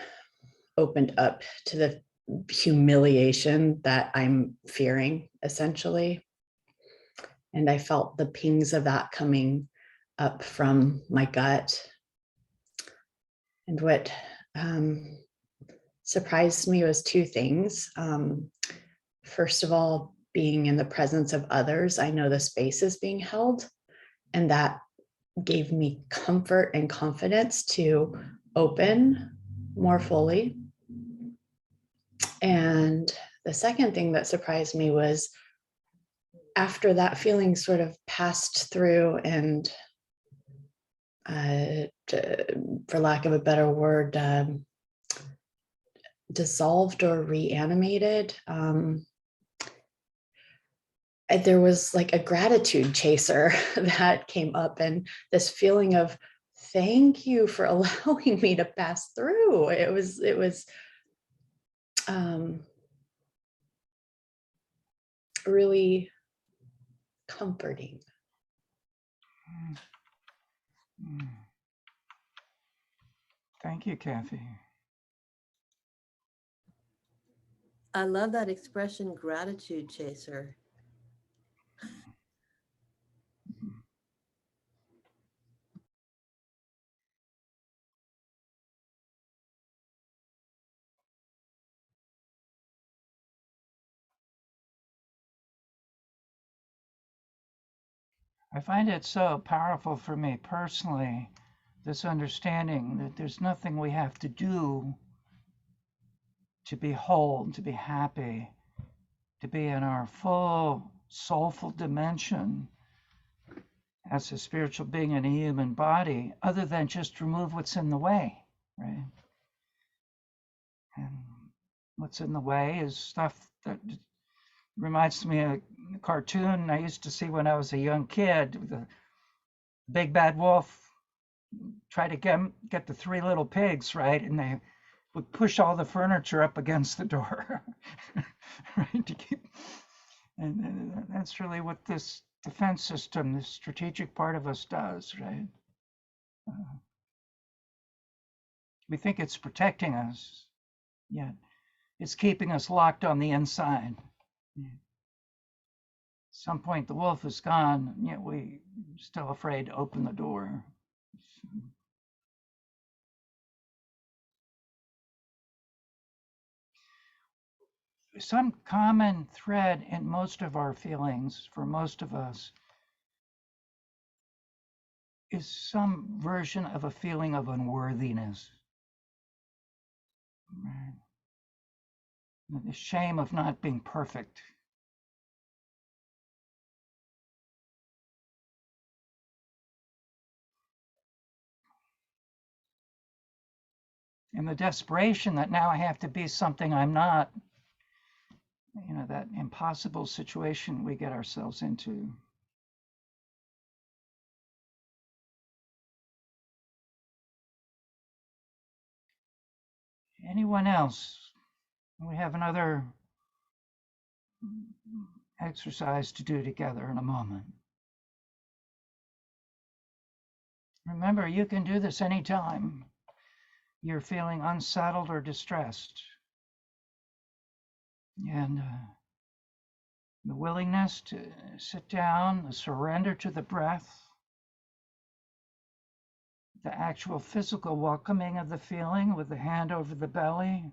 opened up to the humiliation that I'm fearing, essentially. And I felt the pings of that coming up from my gut. And what surprised me was two things. First of all, being in the presence of others, I know the space is being held, and that gave me comfort and confidence to open more fully. And the second thing that surprised me was after that feeling sort of passed through and, for lack of a better word, dissolved or reanimated, there was like a gratitude chaser that came up, and this feeling of thank you for allowing me to pass through. It was really comforting. Thank you, Kathy. I love that expression, gratitude chaser. I find it so powerful for me personally, this understanding that there's nothing we have to do to be whole, to be happy, to be in our full soulful dimension as a spiritual being in a human body, other than just remove what's in the way, right? And what's in the way is stuff that reminds me of a cartoon I used to see when I was a young kid. The big bad wolf try to get the three little pigs, right? And they would push all the furniture up against the door, right? To keep, and that's really what this defense system, this strategic part of us does, right? We think it's protecting us, yet it's keeping us locked on the inside. At some point, the wolf is gone, yet we're still afraid to open the door. Some common thread in most of our feelings, for most of us, is some version of a feeling of unworthiness. Right? The shame of not being perfect. And the desperation that now I have to be something I'm not. You know, that impossible situation we get ourselves into. Anyone else? We have another exercise to do together in a moment. Remember, you can do this anytime you're feeling unsettled or distressed. And the willingness to sit down, the surrender to the breath, the actual physical welcoming of the feeling with the hand over the belly,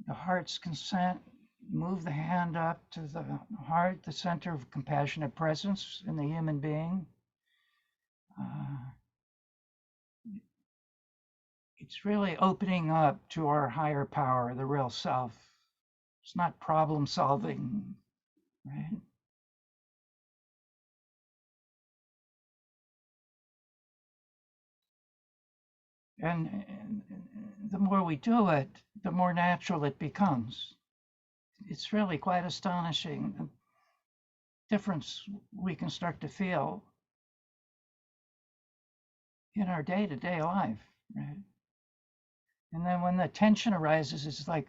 the heart's consent, move the hand up to the heart, the center of compassionate presence in the human being. It's really opening up to our higher power, the real self. It's not problem solving, right? And the more we do it, the more natural it becomes. It's really quite astonishing the difference we can start to feel in our day-to-day life, right? And then when the tension arises, it's like,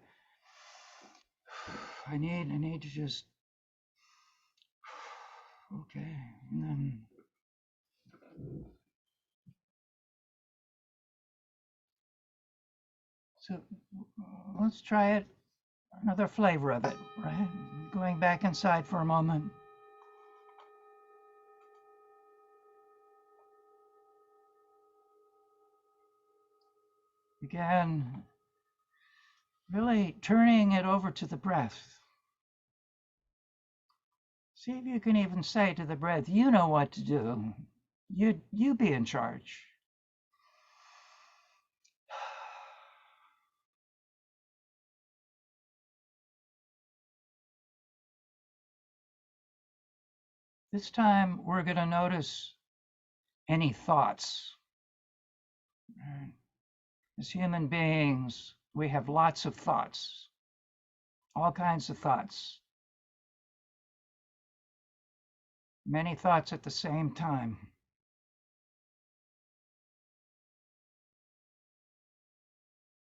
I need to just, okay. And then so let's try it, another flavor of it, right? Going back inside for a moment. Again, really turning it over to the breath. See if you can even say to the breath, you know what to do. You be in charge. This time we're going to notice any thoughts. Right? As human beings, we have lots of thoughts, all kinds of thoughts, many thoughts at the same time.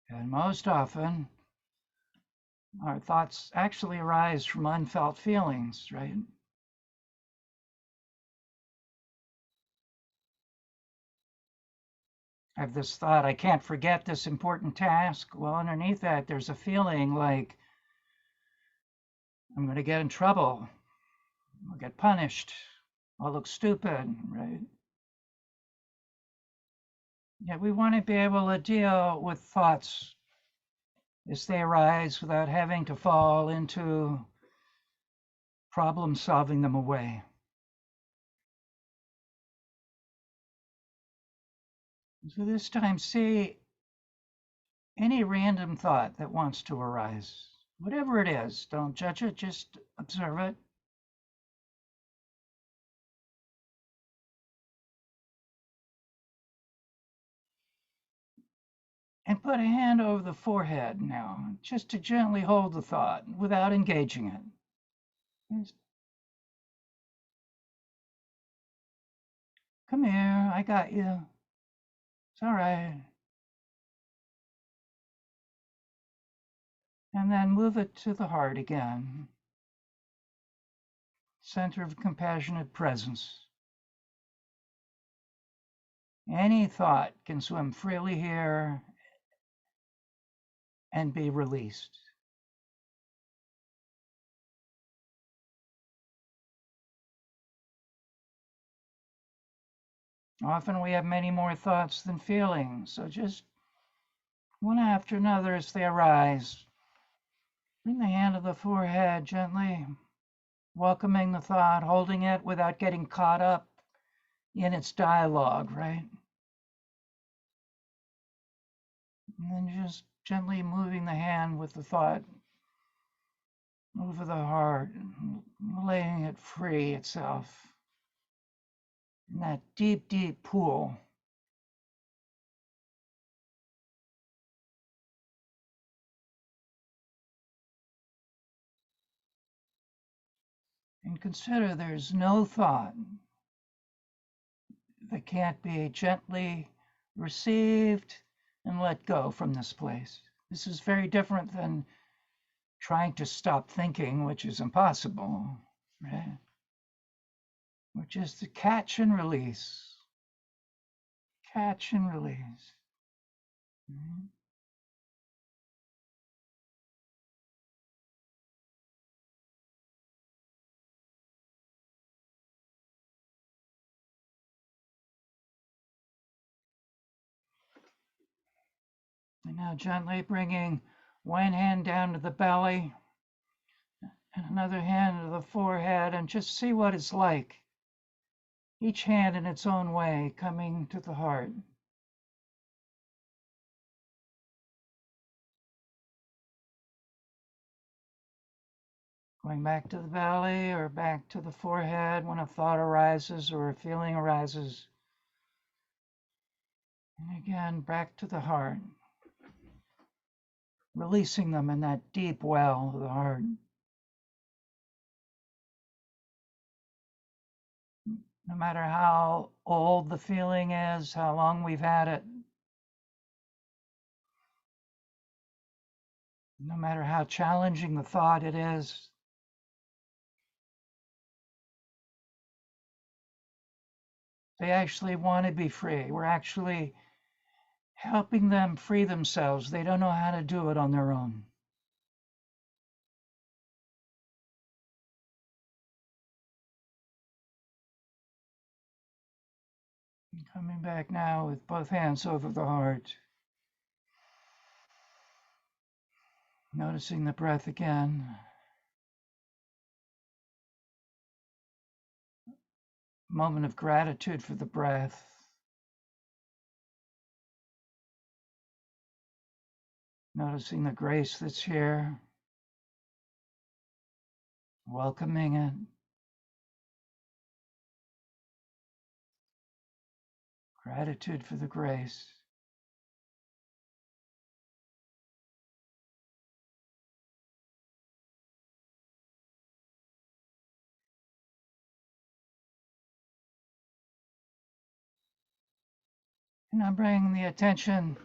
And most often, our thoughts actually arise from unfelt feelings, right? I have this thought, I can't forget this important task. Well, underneath that, there's a feeling like I'm going to get in trouble. I'll get punished. I'll look stupid, right? Yeah, we want to be able to deal with thoughts as they arise without having to fall into problem solving them away. So this time, see any random thought that wants to arise, whatever it is. Don't judge it, just observe it. And put a hand over the forehead now, just to gently hold the thought without engaging it. Just, come here, I got you. It's all right. And then move it to the heart again. Center of compassionate presence. Any thought can swim freely here and be released. Often we have many more thoughts than feelings, so just one after another as they arise. Bring the hand to the forehead gently, welcoming the thought, holding it without getting caught up in its dialogue, right? And then just gently moving the hand with the thought over the heart, letting it free itself in that deep, deep pool. And consider there's no thought that can't be gently received and let go from this place. This is very different than trying to stop thinking, which is impossible, right? Which is to catch and release. Catch and release. Mm-hmm. And now gently bringing one hand down to the belly and another hand to the forehead, and just see what it's like. Each hand in its own way coming to the heart. Going back to the belly or back to the forehead when a thought arises or a feeling arises. And again, back to the heart. Releasing them in that deep well of the heart. No matter how old the feeling is, how long we've had it, no matter how challenging the thought it is, they actually want to be free. We're actually helping them free themselves. They don't know how to do it on their own. Coming back now with both hands over the heart. Noticing the breath again. Moment of gratitude for the breath. Noticing the grace that's here. Welcoming it. Gratitude for the grace. And I'm bringing the attention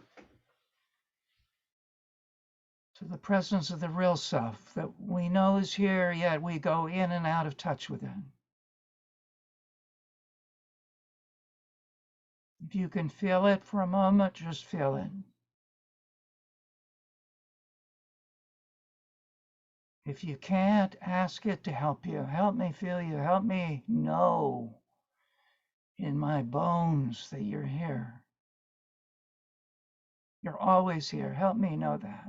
to the presence of the real self that we know is here, yet we go in and out of touch with it. If you can feel it for a moment, just feel it. If you can't, ask it to help you. Help me feel you. Help me know in my bones that you're here. You're always here. Help me know that.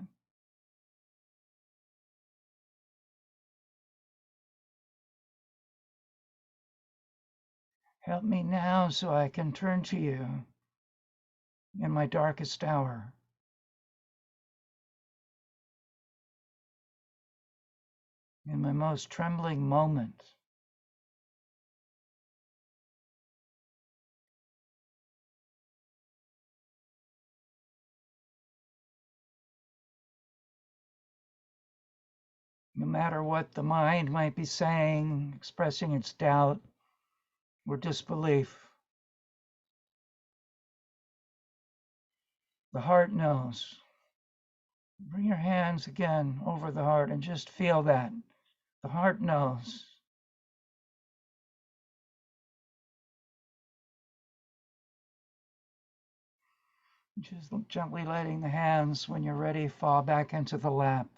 Help me now so I can turn to you in my darkest hour. In my most trembling moment. No matter what the mind might be saying, expressing its doubt or disbelief, the heart knows. Bring your hands again over the heart and just feel that. The heart knows. Just gently letting the hands, when you're ready, fall back into the lap.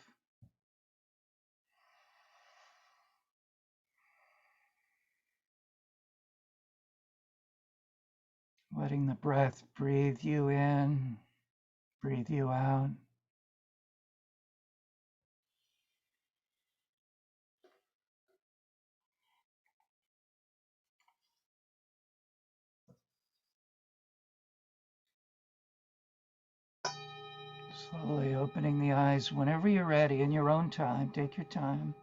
Letting the breath breathe you in, breathe you out. Slowly opening the eyes whenever you're ready in your own time. Take your time.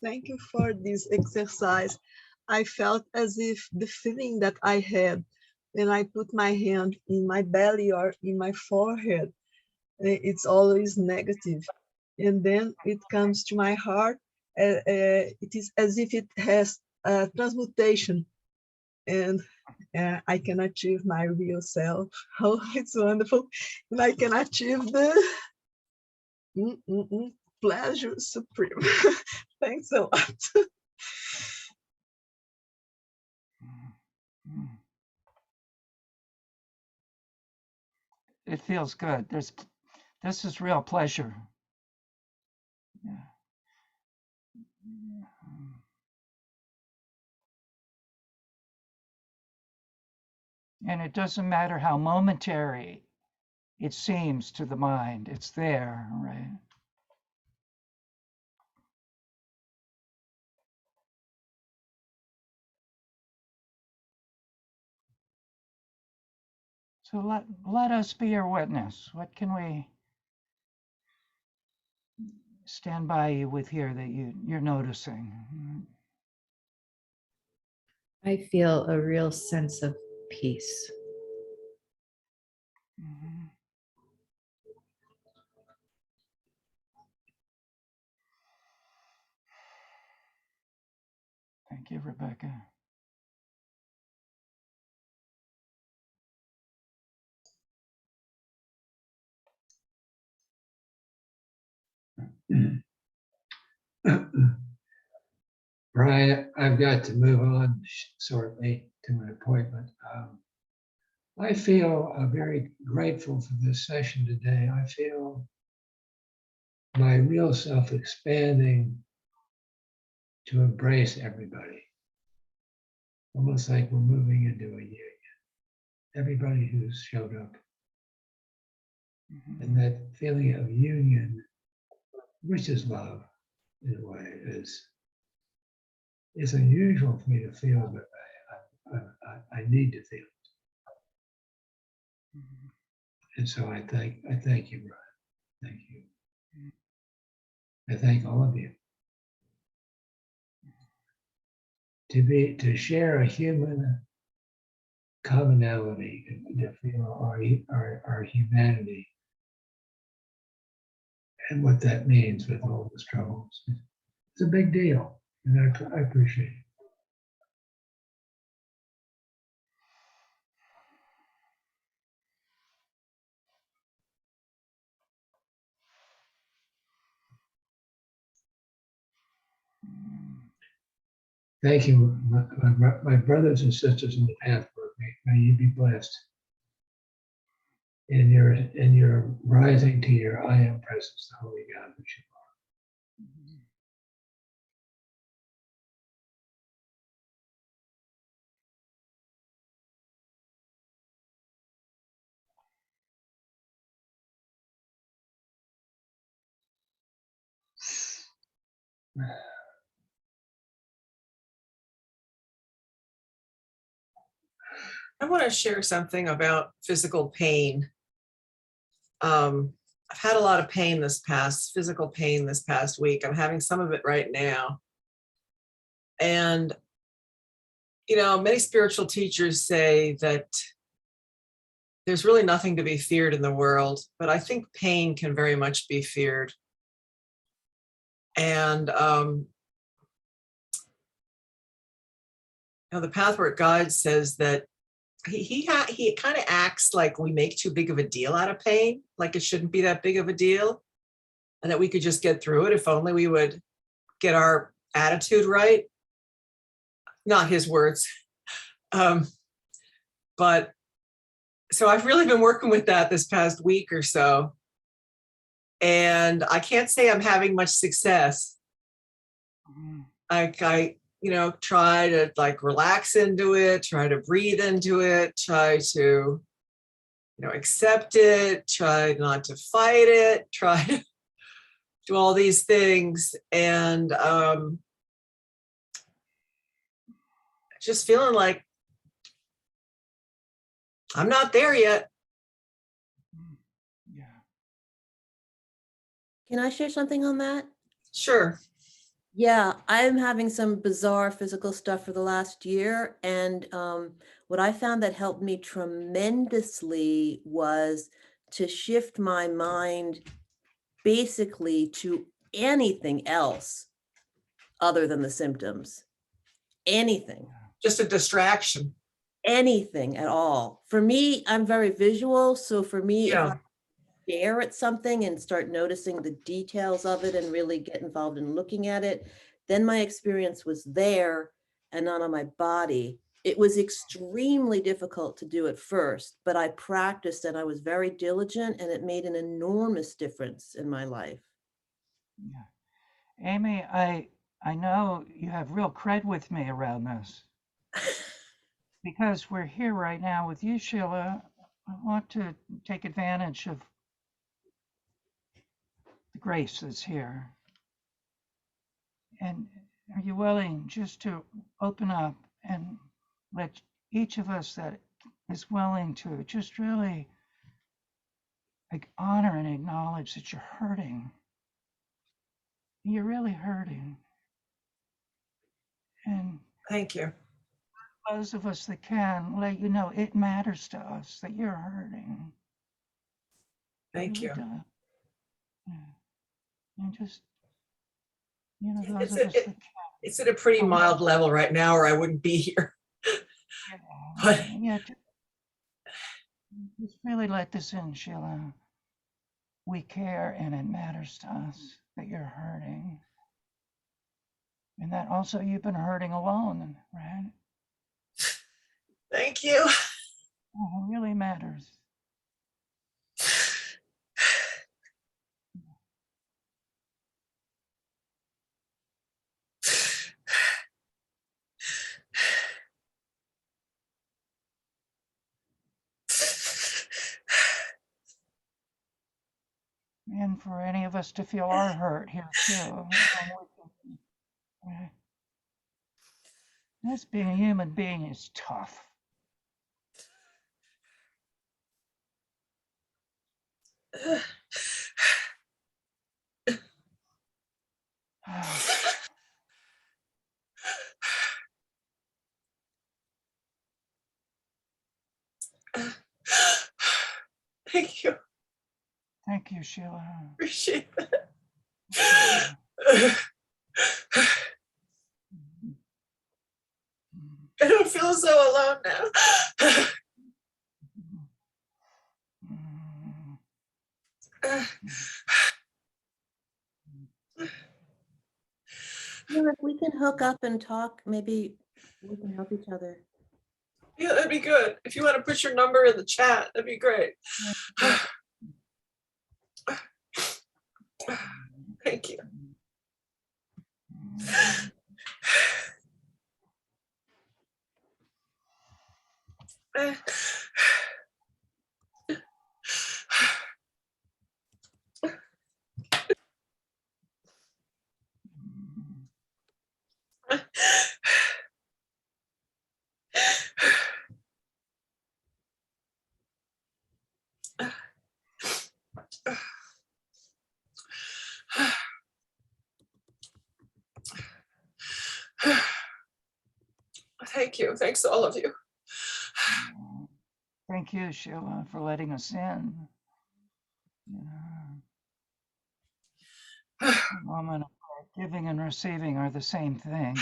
Thank you for this exercise. I felt as if the feeling that I had when I put my hand in my belly or in my forehead, it's always negative. And then it comes to my heart. It is as if it has a transmutation and I can achieve my real self. Oh, it's wonderful. And I can achieve the pleasure supreme. Thanks a lot. It feels good. This is real pleasure. Yeah. And it doesn't matter how momentary it seems to the mind, it's there, right? So let us be your witness. What can we stand by you with here that you're noticing? I feel a real sense of peace. Mhm. Thank you, Rebecca. Brian, I've got to move on shortly to an appointment. I feel very grateful for this session today. I feel my real self expanding to embrace everybody, almost like we're moving into a union. Everybody who's showed up. And that feeling of union, which is love in a way, is unusual for me to feel, but I need to feel it. And so I thank you, Brian. Thank you. I thank all of you. To share a human commonality, to feel our humanity and what that means with all the struggles. It's a big deal, and I appreciate it. Thank you, my brothers and sisters in the Pathwork. May you be blessed in your rising to your I am presence, the Holy God that you are. I want to share something about physical pain. I've had a lot of pain physical pain this past week. I'm having some of it right now. And, many spiritual teachers say that there's really nothing to be feared in the world, but I think pain can very much be feared. And, the Pathwork Guide says that he kind of acts like we make too big of a deal out of pain, like it shouldn't be that big of a deal, and that we could just get through it if only we would get our attitude right. Not his words. But so I've really been working with that this past week or so. And I can't say I'm having much success. I try to relax into it, try to breathe into it, try to, accept it, try not to fight it, try to do all these things. And just feeling like I'm not there yet. Can I share something on that? Sure. Yeah, I'm having some bizarre physical stuff for the last year. And what I found that helped me tremendously was to shift my mind basically to anything else other than the symptoms. Anything. Just a distraction. Anything at all. For me, I'm very visual. So for me, if I stare at something and start noticing the details of it and really get involved in looking at it, then my experience was there and not on my body. It was extremely difficult to do at first, but I practiced and I was very diligent, and it made an enormous difference in my life. Yeah. Amy, I know you have real cred with me around this. because we're here right now with you, Sheila, I want to take advantage of the grace that's here. And are you willing just to open up and let each of us that is willing to just really like honor and acknowledge that you're hurting. You're really hurting. And Thank you. those of us that can let you know it matters to us that you're hurting. Thank you. Yeah. And just, you know, those It's of us that can. it's at a pretty mild level right now, or I wouldn't be here. But Yeah, just really let this in, Sheila. We care and it matters to us that you're hurting. And that also you've been hurting alone, right? thank you. Oh, it really matters. And for any of us to feel our hurt here too. Right? This being a human being is tough. Thank you. Thank you, Sheila. Appreciate that. I don't feel so alone now. Well, if we can hook up and talk, maybe we can help each other. Yeah, that'd be good. If you want to put your number in the chat, that'd be great. Thank you. Thank you. Thanks to all of you. Thank you, Sheila, for letting us in. The moment of giving and receiving are the same thing.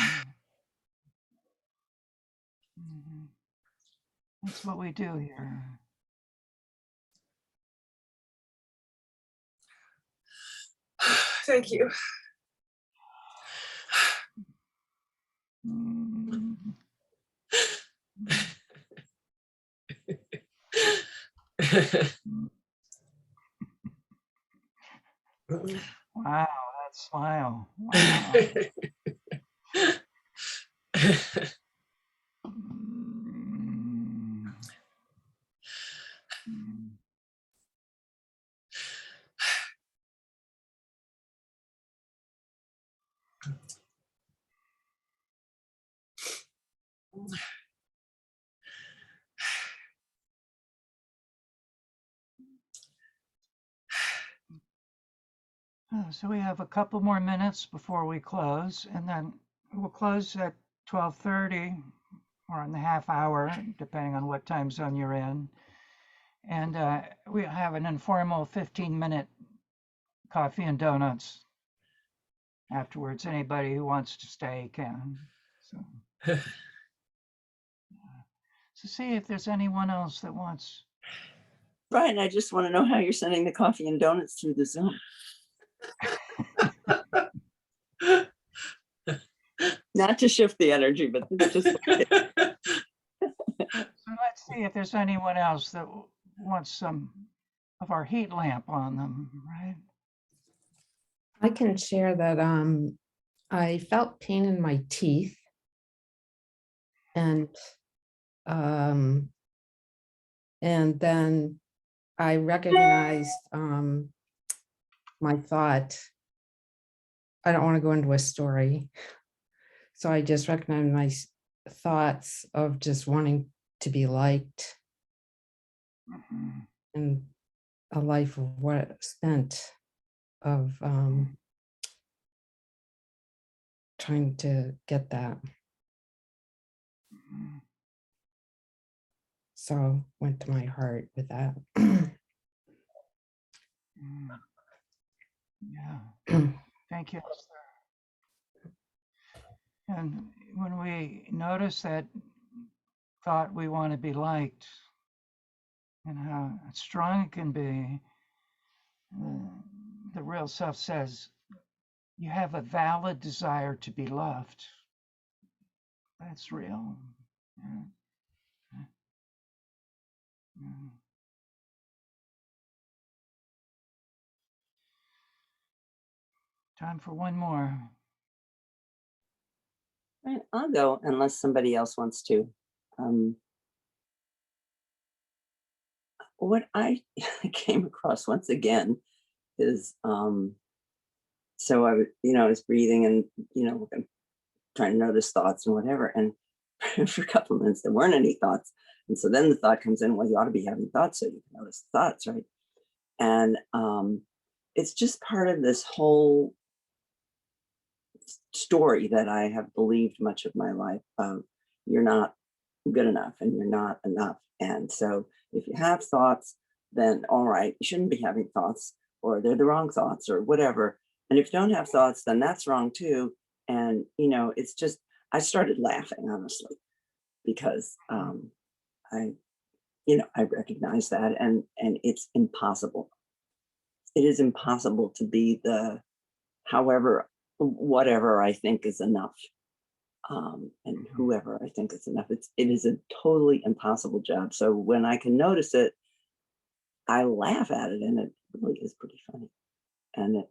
That's what we do here. Thank you. Wow, that smile. Wow. So we have a couple more minutes before we close, and then we'll close at 12:30 or in the half hour, depending on what time zone you're in. And we have an informal 15-minute coffee and donuts afterwards. Anybody who wants to stay can. So see if there's anyone else that wants. Brian, I just want to know how you're sending the coffee and donuts through the Zoom. Not to shift the energy, but it's just. So let's see if there's anyone else that wants some of our heat lamp on them, right? I can share that I felt pain in my teeth, and And then I recognized my thought. I don't want to go into a story. So I just recognized my thoughts of just wanting to be liked and a life of what spent of trying to get that. So went to my heart with that. Yeah. Thank you. And when we notice that thought we want to be liked and how strong it can be, the real self says, you have a valid desire to be loved. That's real. Yeah. Yeah. Time for one more. Right, I'll go unless somebody else wants to. What I came across once again is, so I was breathing and, trying to notice thoughts and whatever. And for a couple of minutes, there weren't any thoughts. And so then the thought comes in, well, you ought to be having thoughts so you can notice the thoughts, right? And it's just part of this whole story that I have believed much of my life of you're not good enough and you're not enough. And so if you have thoughts, then all right, you shouldn't be having thoughts, or they're the wrong thoughts or whatever. And if you don't have thoughts, then that's wrong too. And it's just, I started laughing, honestly, because I recognize that, and it's impossible. It is impossible to be the whatever I think is enough, and whoever I think is enough. It is a totally impossible job. So when I can notice it, I laugh at it, and it really is pretty funny, and it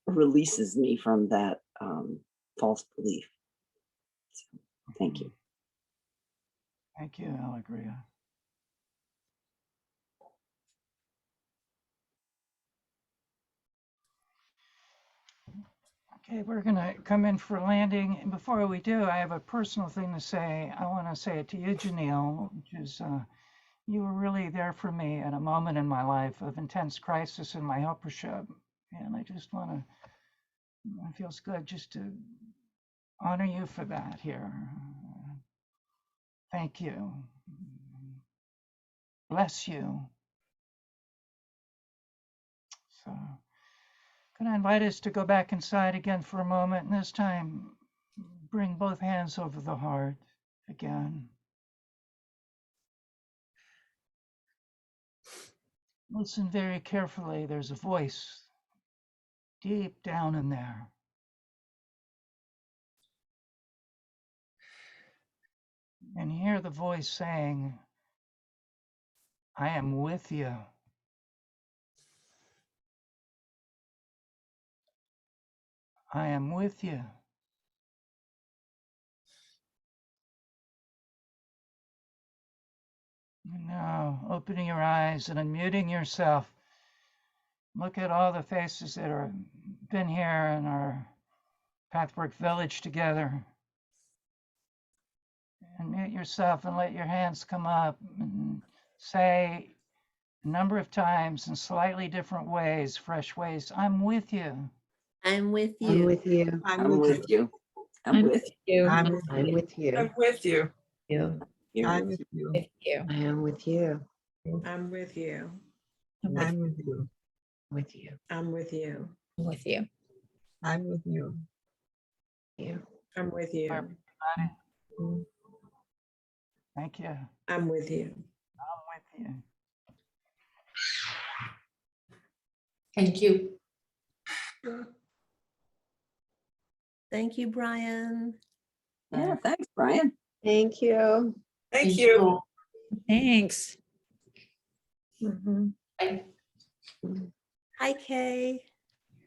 releases me from that false belief. So, thank you. Thank you, Alegria. Okay, we're going to come in for landing. And before we do, I have a personal thing to say. I want to say it to you, Janelle, which is you were really there for me at a moment in my life of intense crisis in my helpership. And I just want to, it feels good just to honor you for that here. Thank you. Bless you. So, going to invite us to go back inside again for a moment, and this time bring both hands over the heart again. Listen very carefully. There's a voice deep down in there. And hear the voice saying, I am with you. I am with you. And now, opening your eyes and unmuting yourself, look at all the faces that have been here in our Pathwork Village together. And mute yourself and let your hands come up and say a number of times in slightly different ways, fresh ways, I'm with you. I'm with you. I'm with you. I'm with you. I'm with you. I'm with I'm you. with you. I'm with you. You. I'm with you. With you. I am with you. I'm with you. I'm with you. with you. I'm with you. I'm with you. I'm with you. You. I'm with you. Thank you. I'm with you. I'm with you. Thank you. Thank you, Brian. Yeah, thanks, Brian. Thank you. Thank you. Thanks. Mhm. Hi, Kay.